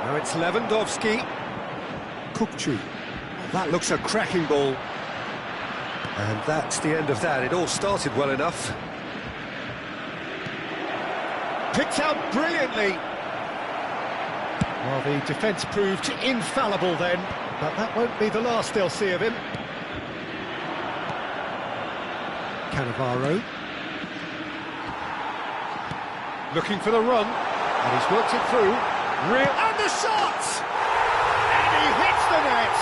Now it's Lewandowski. Kukçu. That looks a cracking ball. And that's the end of that. It all started well enough. Picked out brilliantly. Well, the defence proved infallible then, but that won't be the last they'll see of him. Cannavaro. Looking for the run, and he's worked it through. And the shot! And he hits the net!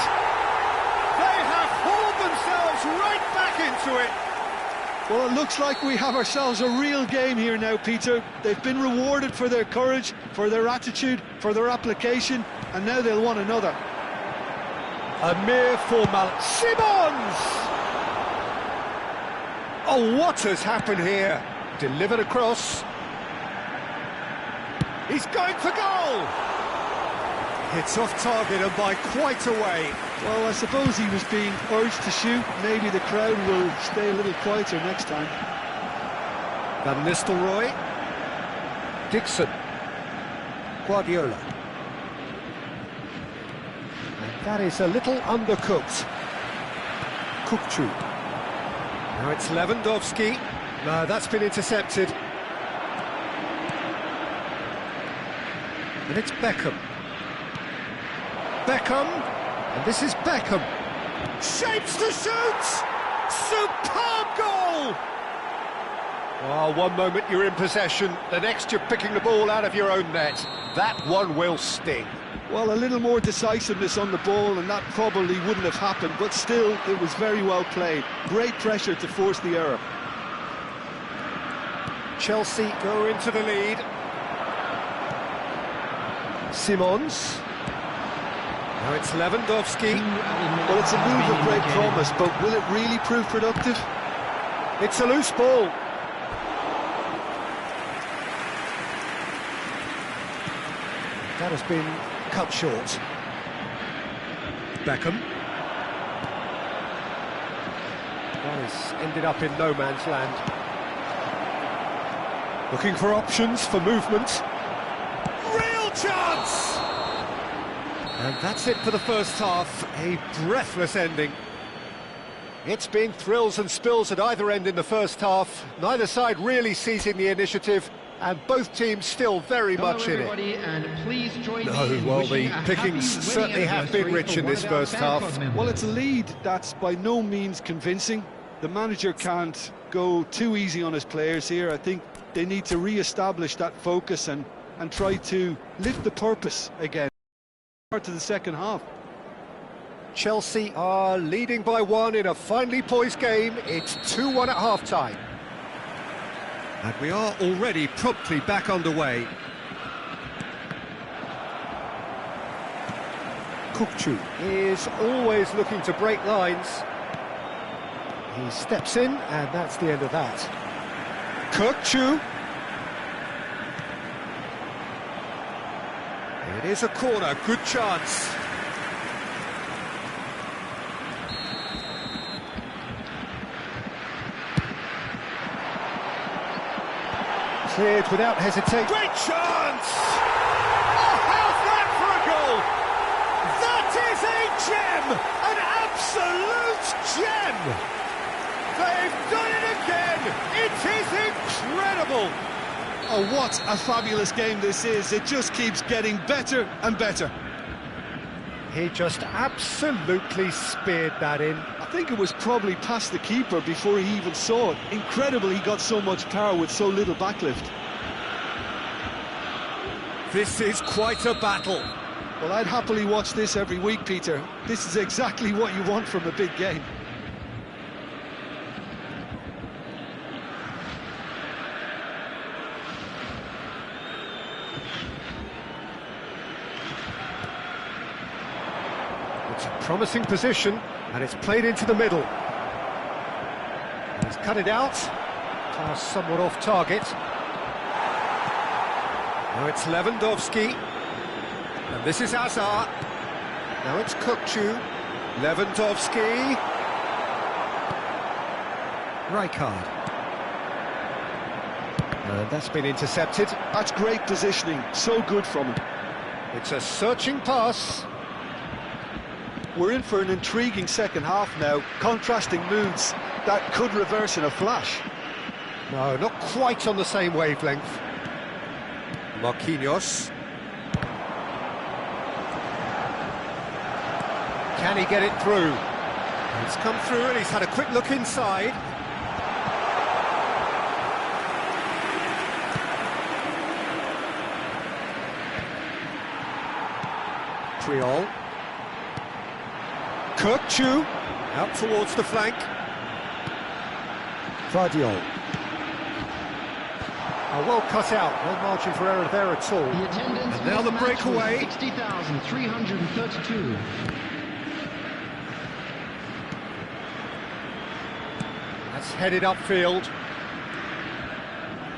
They have hauled themselves right back into it! Well, it looks like we have ourselves a real game here now, Peter. They've been rewarded for their courage, for their attitude, for their application, and now they'll want another. A mere formality. Simons! Oh, what has happened here? Delivered across. He's going for goal! It's off target and by quite a way. Well, I suppose he was being urged to shoot. Maybe the crowd will stay a little quieter next time. Van Nistelrooy. Dixon. Guardiola. And that is a little undercooked. Kukçu. Now it's Lewandowski. No, that's been intercepted. And it's Beckham. Beckham. And this is Beckham. Shapes to shoot! Superb goal! Oh, one moment you're in possession, the next you're picking the ball out of your own net. That one will sting. Well, a little more decisiveness on the ball and that probably wouldn't have happened, but still, it was very well played. Great pressure to force the error. Chelsea go into the lead. Simons. Now it's Lewandowski. Well, it's a move of great promise, but will it really prove productive? It's a loose ball. That has been cut short. Beckham. That has ended up in no man's land. Looking for options for movement. Real chance! And that's it for the first half. A breathless ending. It's been thrills and spills at either end in the first half. Neither side really seizing the initiative, and both teams still very much in it. And please join me in Well, wishing the a pickings happy certainly winning have been anniversary rich for in one this of our first fan half. club members. Well, it's a lead that's by no means convincing. The manager can't go too easy on his players here. I think they need to re-establish that focus and try to lift the purpose again. Part to the second half. Chelsea are leading by one in a finely poised game. It's 2-1 at half-time. And we are already promptly back underway. Kukçu is always looking to break lines. He steps in, and that's the end of that. Kukçu. It is a corner, good chance. Cleared without hesitation. Great chance! Oh, how's that for a goal? That is a gem! An absolute gem! They've done it again! It is incredible! Oh, what a fabulous game this is. It just keeps getting better and better. He just absolutely speared that in. I think it was probably past the keeper before he even saw it. Incredible he got so much power with so little backlift. This is quite a battle. Well, I'd happily watch this every week, Peter. This is exactly what you want from a big game. It's a promising position, and it's played into the middle. He's cut it out. Pass somewhat off target. Now it's Lewandowski. And this is Hazard. Now it's Kukçu. Lewandowski. Rijkaard. And that's been intercepted. That's great positioning. So good from him. It's a searching pass. We're in for an intriguing second half now. Contrasting moods that could reverse in a flash. No, not quite on the same wavelength. Marquinhos. Can he get it through? He's come through and he's had a quick look inside. Triol. Kukçu. Out towards the flank. Vardiol. Oh, well cut out, no margin for error there at all. The attendance And now for the match was breakaway. 60,332. That's headed upfield.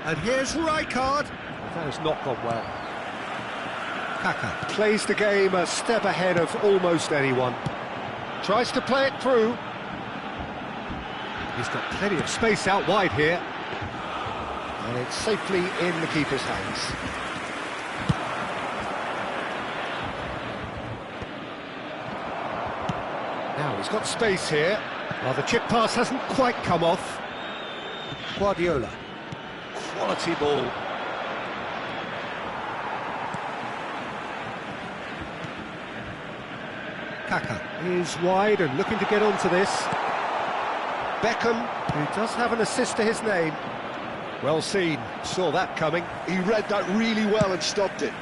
And here's Rijkaard. That has not gone well. Kaka. Plays the game a step ahead of almost anyone. Tries to play it through. He's got plenty of space out wide here. And it's safely in the keeper's hands. Now he's got space here. Well, the chip pass hasn't quite come off. Guardiola. Quality ball. Kaka is wide and looking to get onto this. Beckham, who does have an assist to his name. Well seen, saw that coming. He read that really well and stopped it.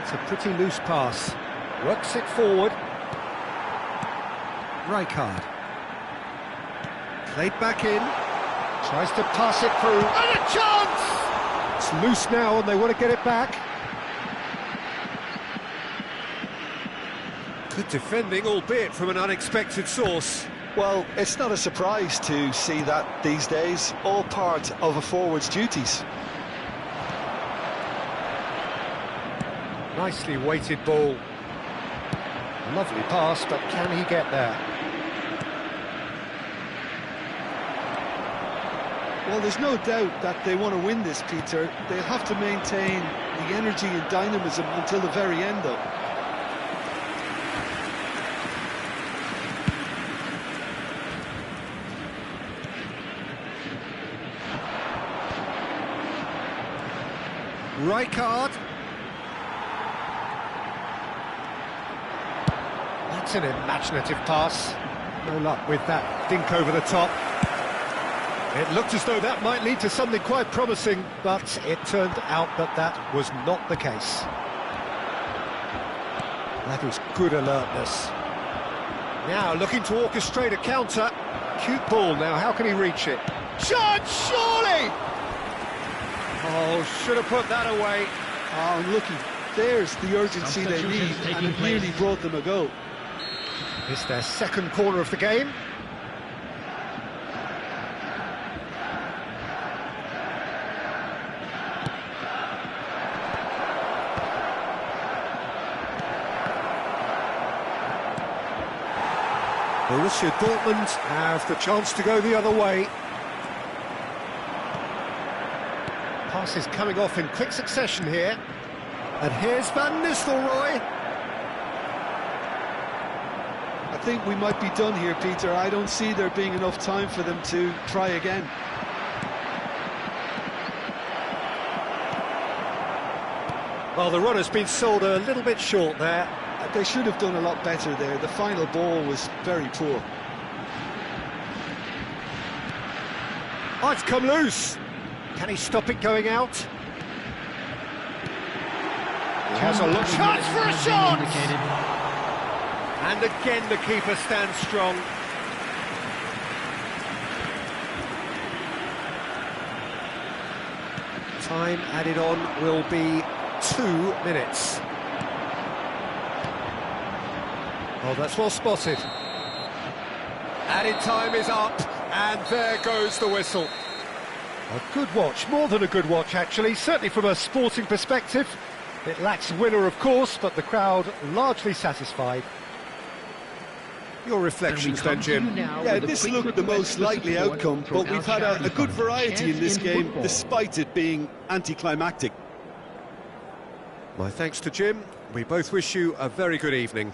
It's a pretty loose pass. Works it forward. Rijkaard. Played back in. Tries to pass it through. And a chance! It's loose now and they want to get it back. Good defending, albeit from an unexpected source. Well, it's not a surprise to see that these days, all part of a forward's duties. Nicely weighted ball. Lovely pass, but can he get there? Well, there's no doubt that they want to win this, Peter. They'll have to maintain the energy and dynamism until the very end, though. Rijkaard. That's an imaginative pass. No luck with that dink over the top. It looked as though that might lead to something quite promising, but it turned out that that was not the case. That is good alertness. Now looking to orchestrate a counter. Cute ball now, how can he reach it? Shot, surely! Oh, should have put that away. Oh, and looky, there's the urgency they need, and it nearly brought them a goal. It's their second corner of the game. Borussia Dortmund have the chance to go the other way. Pass is coming off in quick succession here. And here's Van Nistelrooy. I think we might be done here, Peter. I don't see there being enough time for them to try again. Well, the run has been sold a little bit short there. They should have done a lot better there. The final ball was very poor. Oh, it's come loose. Can he stop it going out? He has a look. Chance for a shot! And again the keeper stands strong. Time added on will be 2 minutes. Oh, that's well spotted. Added time is up, and there goes the whistle. A good watch, more than a good watch actually, certainly from a sporting perspective. It lacks a winner, of course, but the crowd largely satisfied. Your reflections then, Jim? Yeah, this looked the most likely outcome, but we've had a good variety in this game, despite it being anticlimactic. My thanks to Jim. We both wish you a very good evening.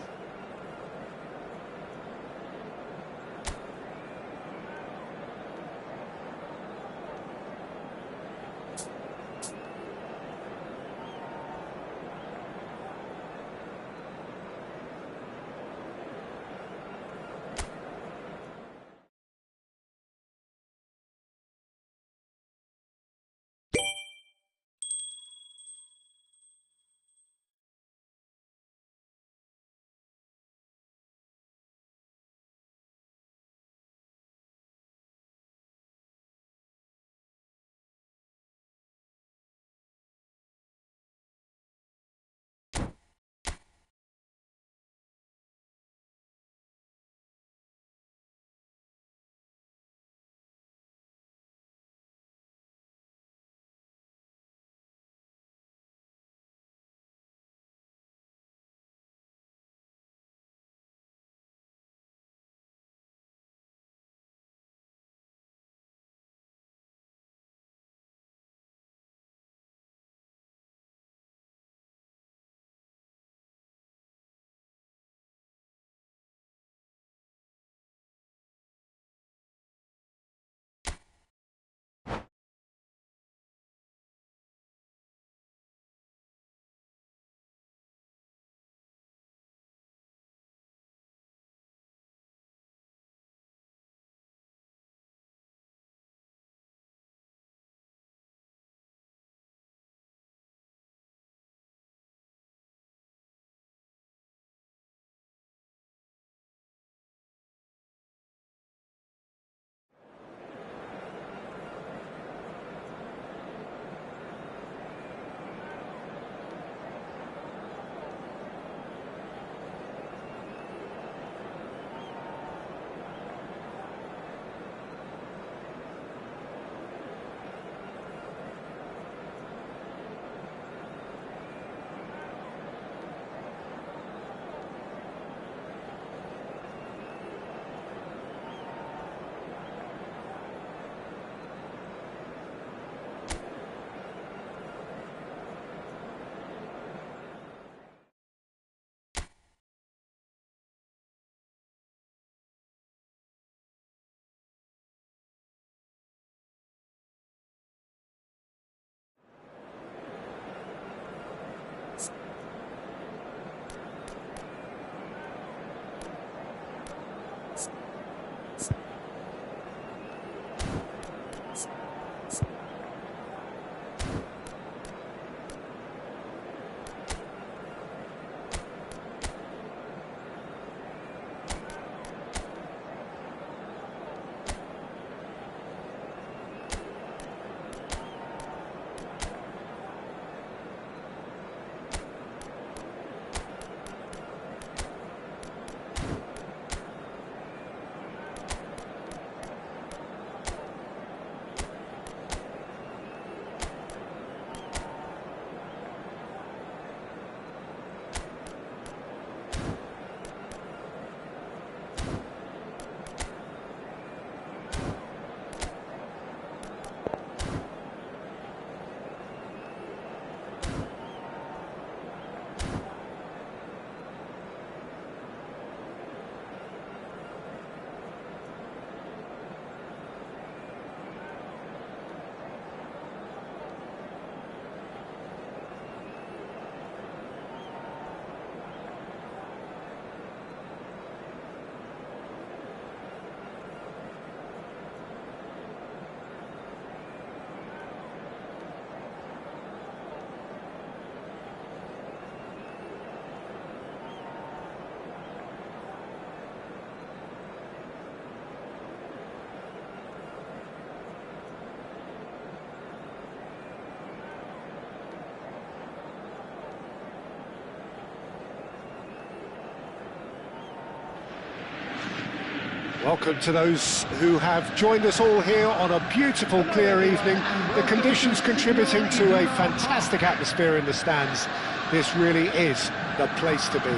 Welcome to those who have joined us all here on a beautiful, clear evening. The conditions contributing to a fantastic atmosphere in the stands. This really is the place to be.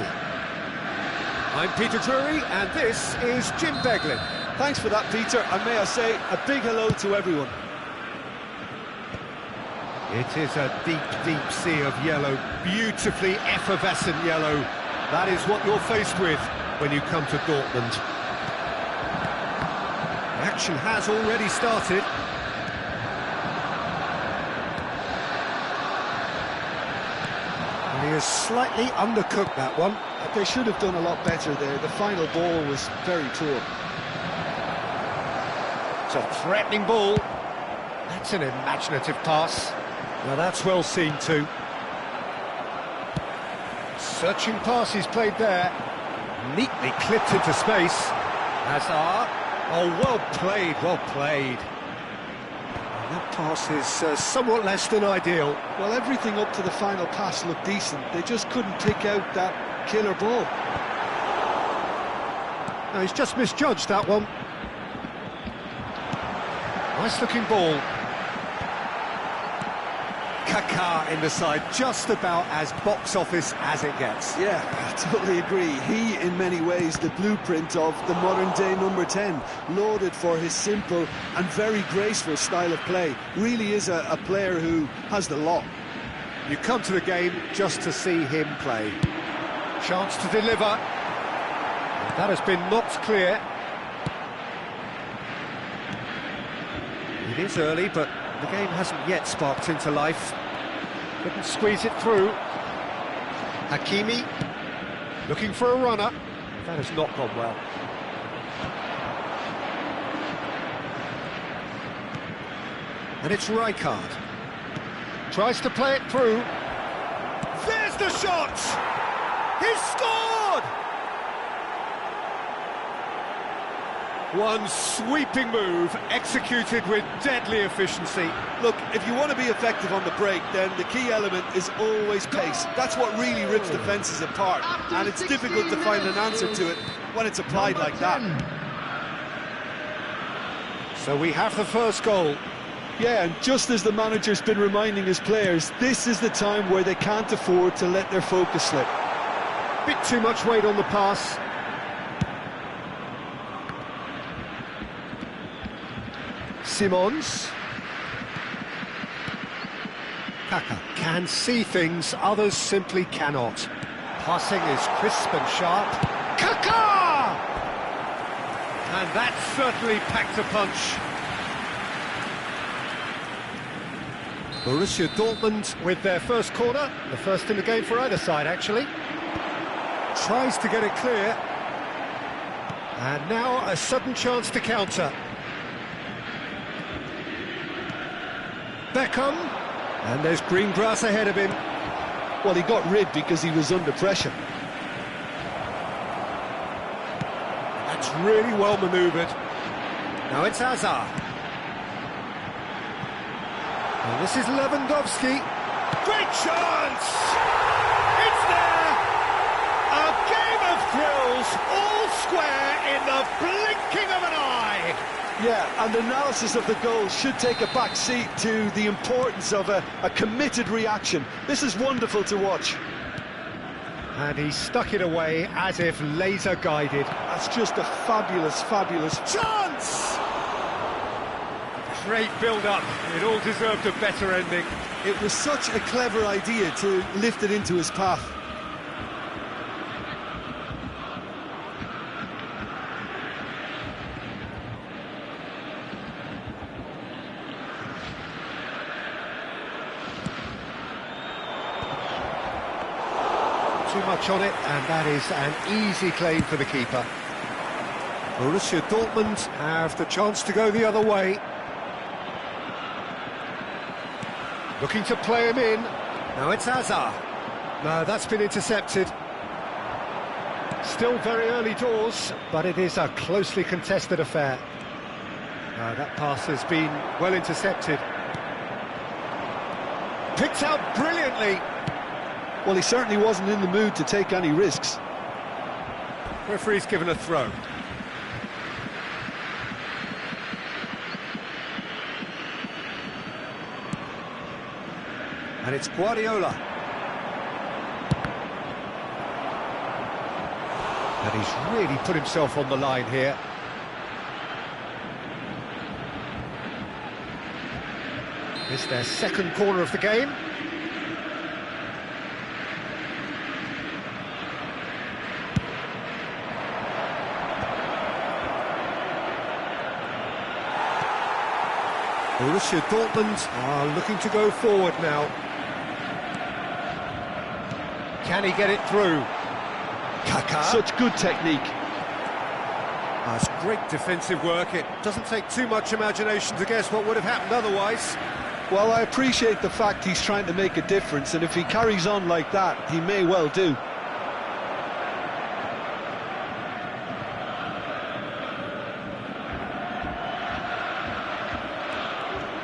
I'm Peter Drury, and this is Jim Beglin. Thanks for that, Peter, and may I say a big hello to everyone. It is a deep, deep sea of yellow, beautifully effervescent yellow. That is what you're faced with when you come to Dortmund. Action has already started. And he has slightly undercooked that one. They should have done a lot better there. The final ball was very poor. It's a threatening ball. That's an imaginative pass. Now that's well seen too. Searching pass he's played there. Neatly clipped into space. Hazard. Oh, well played, well played. And that pass is somewhat less than ideal. Well, everything up to the final pass looked decent. They just couldn't pick out that killer ball. No, he's just misjudged that one. Nice looking ball. Kaká in the side, just about as box office as it gets. Yeah, I totally agree. He, in many ways, the blueprint of the modern-day number 10, lauded for his simple and very graceful style of play. Really is a player who has the lot. You come to the game just to see him play. Chance to deliver. That has been knocked clear. It is early, but the game hasn't yet sparked into life. Couldn't squeeze it through. Hakimi looking for a runner. That has not gone well. And it's Rijkaard. Tries to play it through. There's the shot! He's scored! One sweeping move, executed with deadly efficiency. Look, if you want to be effective on the break, then the key element is always pace. That's what really rips defences apart, and it's difficult to find an answer to it when it's applied like that. So we have the first goal. Yeah, and just as the manager's been reminding his players, this is the time where they can't afford to let their focus slip. Bit too much weight on the pass. Simons. Kaká can see things others simply cannot. Passing is crisp and sharp. Kaká! And that certainly packed a punch. Borussia Dortmund with their first corner, the first in the game for either side actually. Tries to get it clear. And now a sudden chance to counter. Beckham, and there's green grass ahead of him. Well, he got rid because he was under pressure. That's really well manoeuvred. Now it's Hazard. And this is Lewandowski. Great chance! It's there! A game of thrills, all square in the blinking of an eye! Yeah, and analysis of the goal should take a back seat to the importance of a committed reaction. This is wonderful to watch. And he stuck it away as if laser guided. That's just a fabulous, fabulous chance! Great build-up. It all deserved a better ending. It was such a clever idea to lift it into his path. Too much on it, and that is an easy claim for the keeper. Borussia Dortmund have the chance to go the other way. Looking to play him in. Now it's Hazard. No, that's been intercepted. Still very early doors, but it is a closely contested affair. No, that pass has been well intercepted. Picked out brilliantly. Well, he certainly wasn't in the mood to take any risks. Referee's given a throw. And it's Guardiola. And he's really put himself on the line here. It's their second corner of the game. Borussia Dortmund are looking to go forward now. Can he get it through? Kaká. Such good technique. That's great defensive work. It doesn't take too much imagination to guess what would have happened otherwise. Well, I appreciate the fact he's trying to make a difference, and if he carries on like that, he may well do.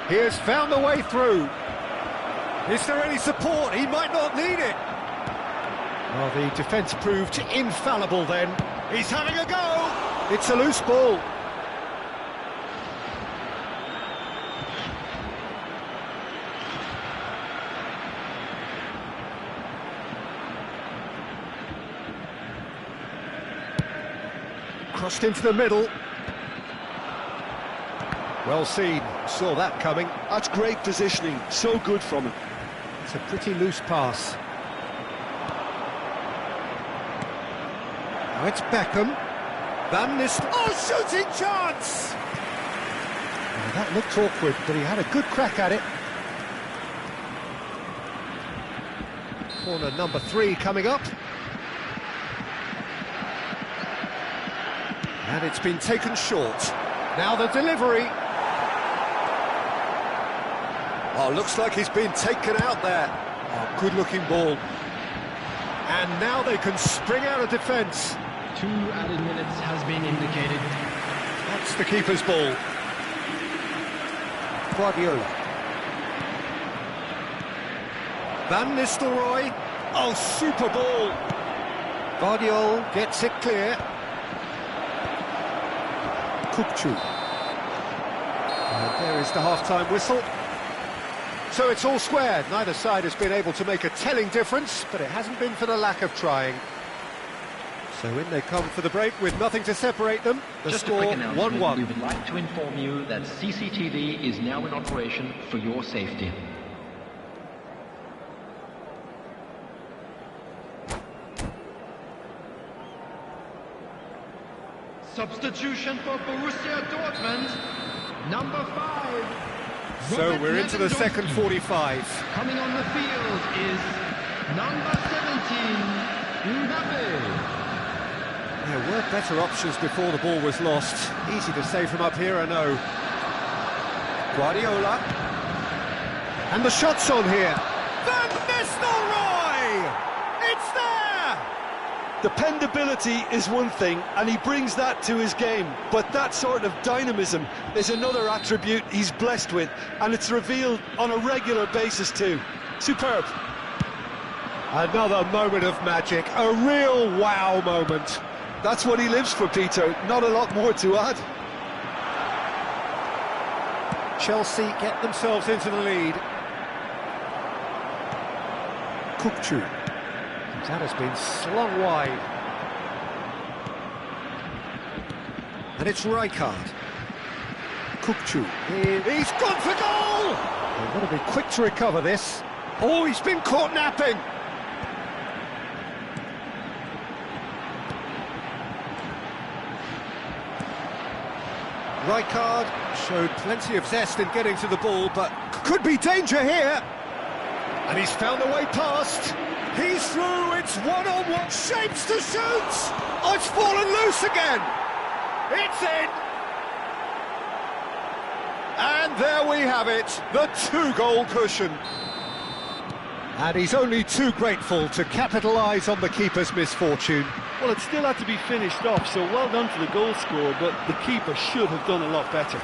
He has found a way through. Is there any support? He might not need it. Well, the defence proved infallible then. He's having a go. It's a loose ball. Crossed into the middle. Well seen, saw that coming. That's great positioning, so good from him. It's a pretty loose pass. Now it's Beckham. Van Nistelrooy. Oh, shooting chance! Well, that looked awkward, but he had a good crack at it. Corner number 3 coming up. And it's been taken short. Now the delivery. Oh, looks like he's been taken out there. Oh, good-looking ball. And now they can spring out of defence. 2 added minutes has been indicated. That's the keeper's ball. Guardiola. Van Nistelrooy. Oh, super ball. Guardiola gets it clear. Kukçu. And there is the half-time whistle. So it's all squared. Neither side has been able to make a telling difference, but it hasn't been for the lack of trying. So in they come for the break with nothing to separate them. The Just score a quick announcement. 1-1. We would like to inform you that CCTV is now in operation for your safety. Substitution for Borussia Dortmund, number 5. So we're into the second 45. Coming on the field is number 17, Mbappe. There were better options before the ball was lost. Easy to say from up here, I know. Guardiola. And the shot's on here. Van Nistelrooy! It's there! Dependability is one thing, and he brings that to his game, but that sort of dynamism is another attribute he's blessed with, and it's revealed on a regular basis too. Superb. Another moment of magic, a real wow moment. That's what he lives for, Peter, not a lot more to add. Chelsea get themselves into the lead. Kukçu. That has been slung wide. And it's Rijkaard. Kukçu. He's gone for goal! They've got to be quick to recover this. Oh, he's been caught napping! Rijkaard showed plenty of zest in getting to the ball, but could be danger here. And he's found a way past. He's through, it's one-on-one, shapes to shoot! Oh, it's fallen loose again! It's in! And there we have it, the 2-goal cushion. And he's only too grateful to capitalise on the keeper's misfortune. Well, it still had to be finished off, so well done to the goal scorer, but the keeper should have done a lot better.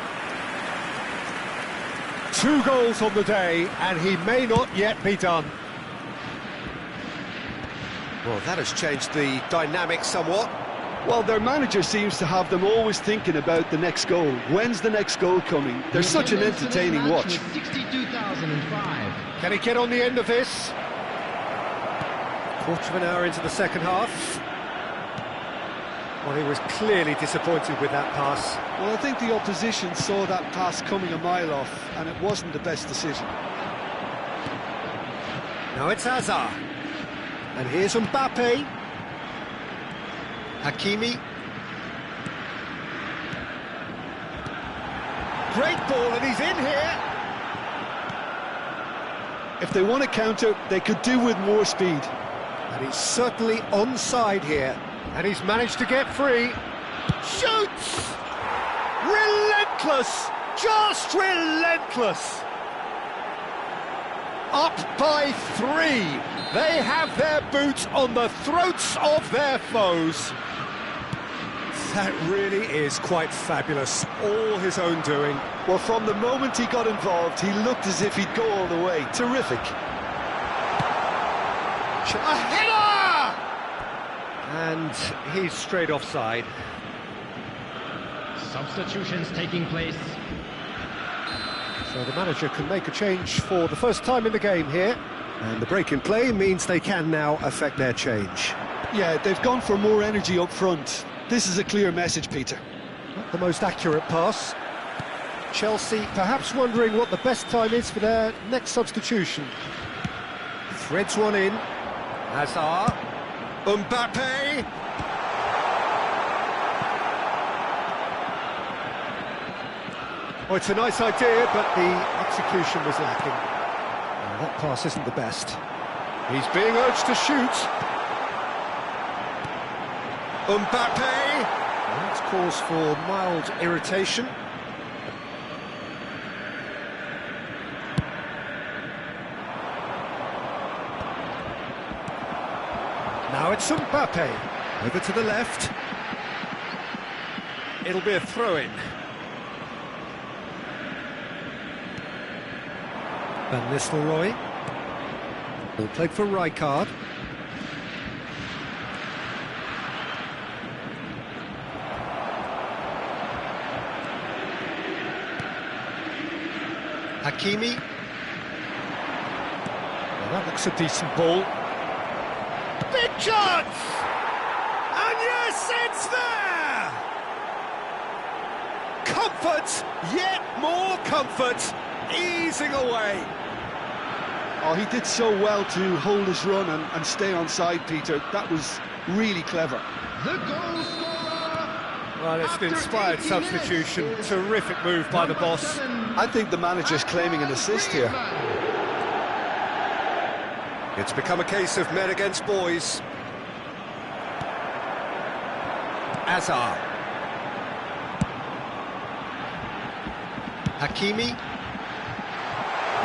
2 goals on the day, and he may not yet be done. Well, that has changed the dynamic somewhat. Well, their manager seems to have them always thinking about the next goal. When's the next goal coming? They're such an entertaining watch. 62,005. Can he get on the end of this? Quarter of an hour into the second half. Well, he was clearly disappointed with that pass. Well, I think the opposition saw that pass coming a mile off, and it wasn't the best decision. Now it's Hazard. And here's Mbappe. Hakimi. Great ball, and he's in here. If they want to counter, they could do with more speed. And he's certainly onside here. And he's managed to get free. Shoots! Relentless! Just relentless! Up by 3. They have their boots on the throats of their foes. That really is quite fabulous. All his own doing. Well, from the moment he got involved, he looked as if he'd go all the way. Terrific. A header! And he's straight offside. Substitutions taking place. So the manager can make a change for the first time in the game here. And the break in play means they can now affect their change. Yeah, they've gone for more energy up front. This is a clear message, Peter. Not the most accurate pass. Chelsea perhaps wondering what the best time is for their next substitution. Threads one in. Hazard. Mbappe. Oh, it's a nice idea, but the execution was lacking. Oh, that pass isn't the best. He's being urged to shoot. Mbappe. Well, that's cause for mild irritation. Now it's Mbappe. Over to the left. It'll be a throw-in. Van Nistelrooy. Ball played for Rijkaard. Hakimi. Well, that looks a decent ball. Big chance! And yes, it's there! Comfort, yet more comfort, easing away. Oh, he did so well to hold his run and stay onside, Peter. That was really clever. The goal scorer. Well, it's an inspired substitution. Terrific move by the boss. I think the manager's claiming an assist here. It's become a case of men against boys. Hazard. Hakimi.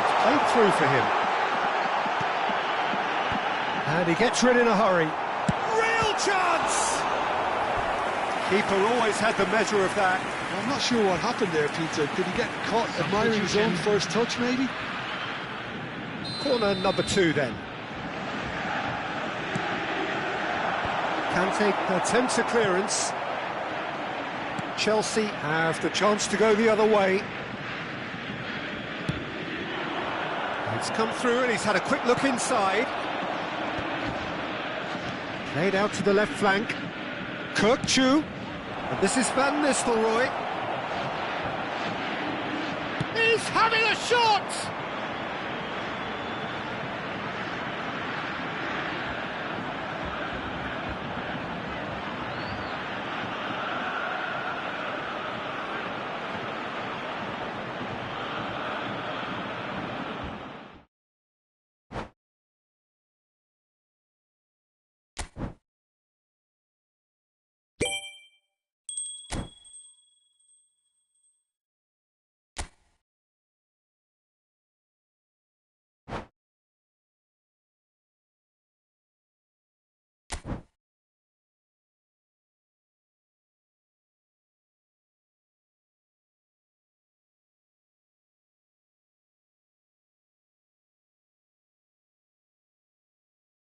It's played through for him. And he gets rid in a hurry. Real chance! Keeper always had the measure of that. I'm not sure what happened there, Peter. Did he get caught admiring his own first touch, maybe? Corner number 2 then. Kante attempts a clearance. Chelsea have the chance to go the other way. It's come through and he's had a quick look inside. Played out to the left flank. Kirkchu. And this is Van Nistelrooy. He's having a shot!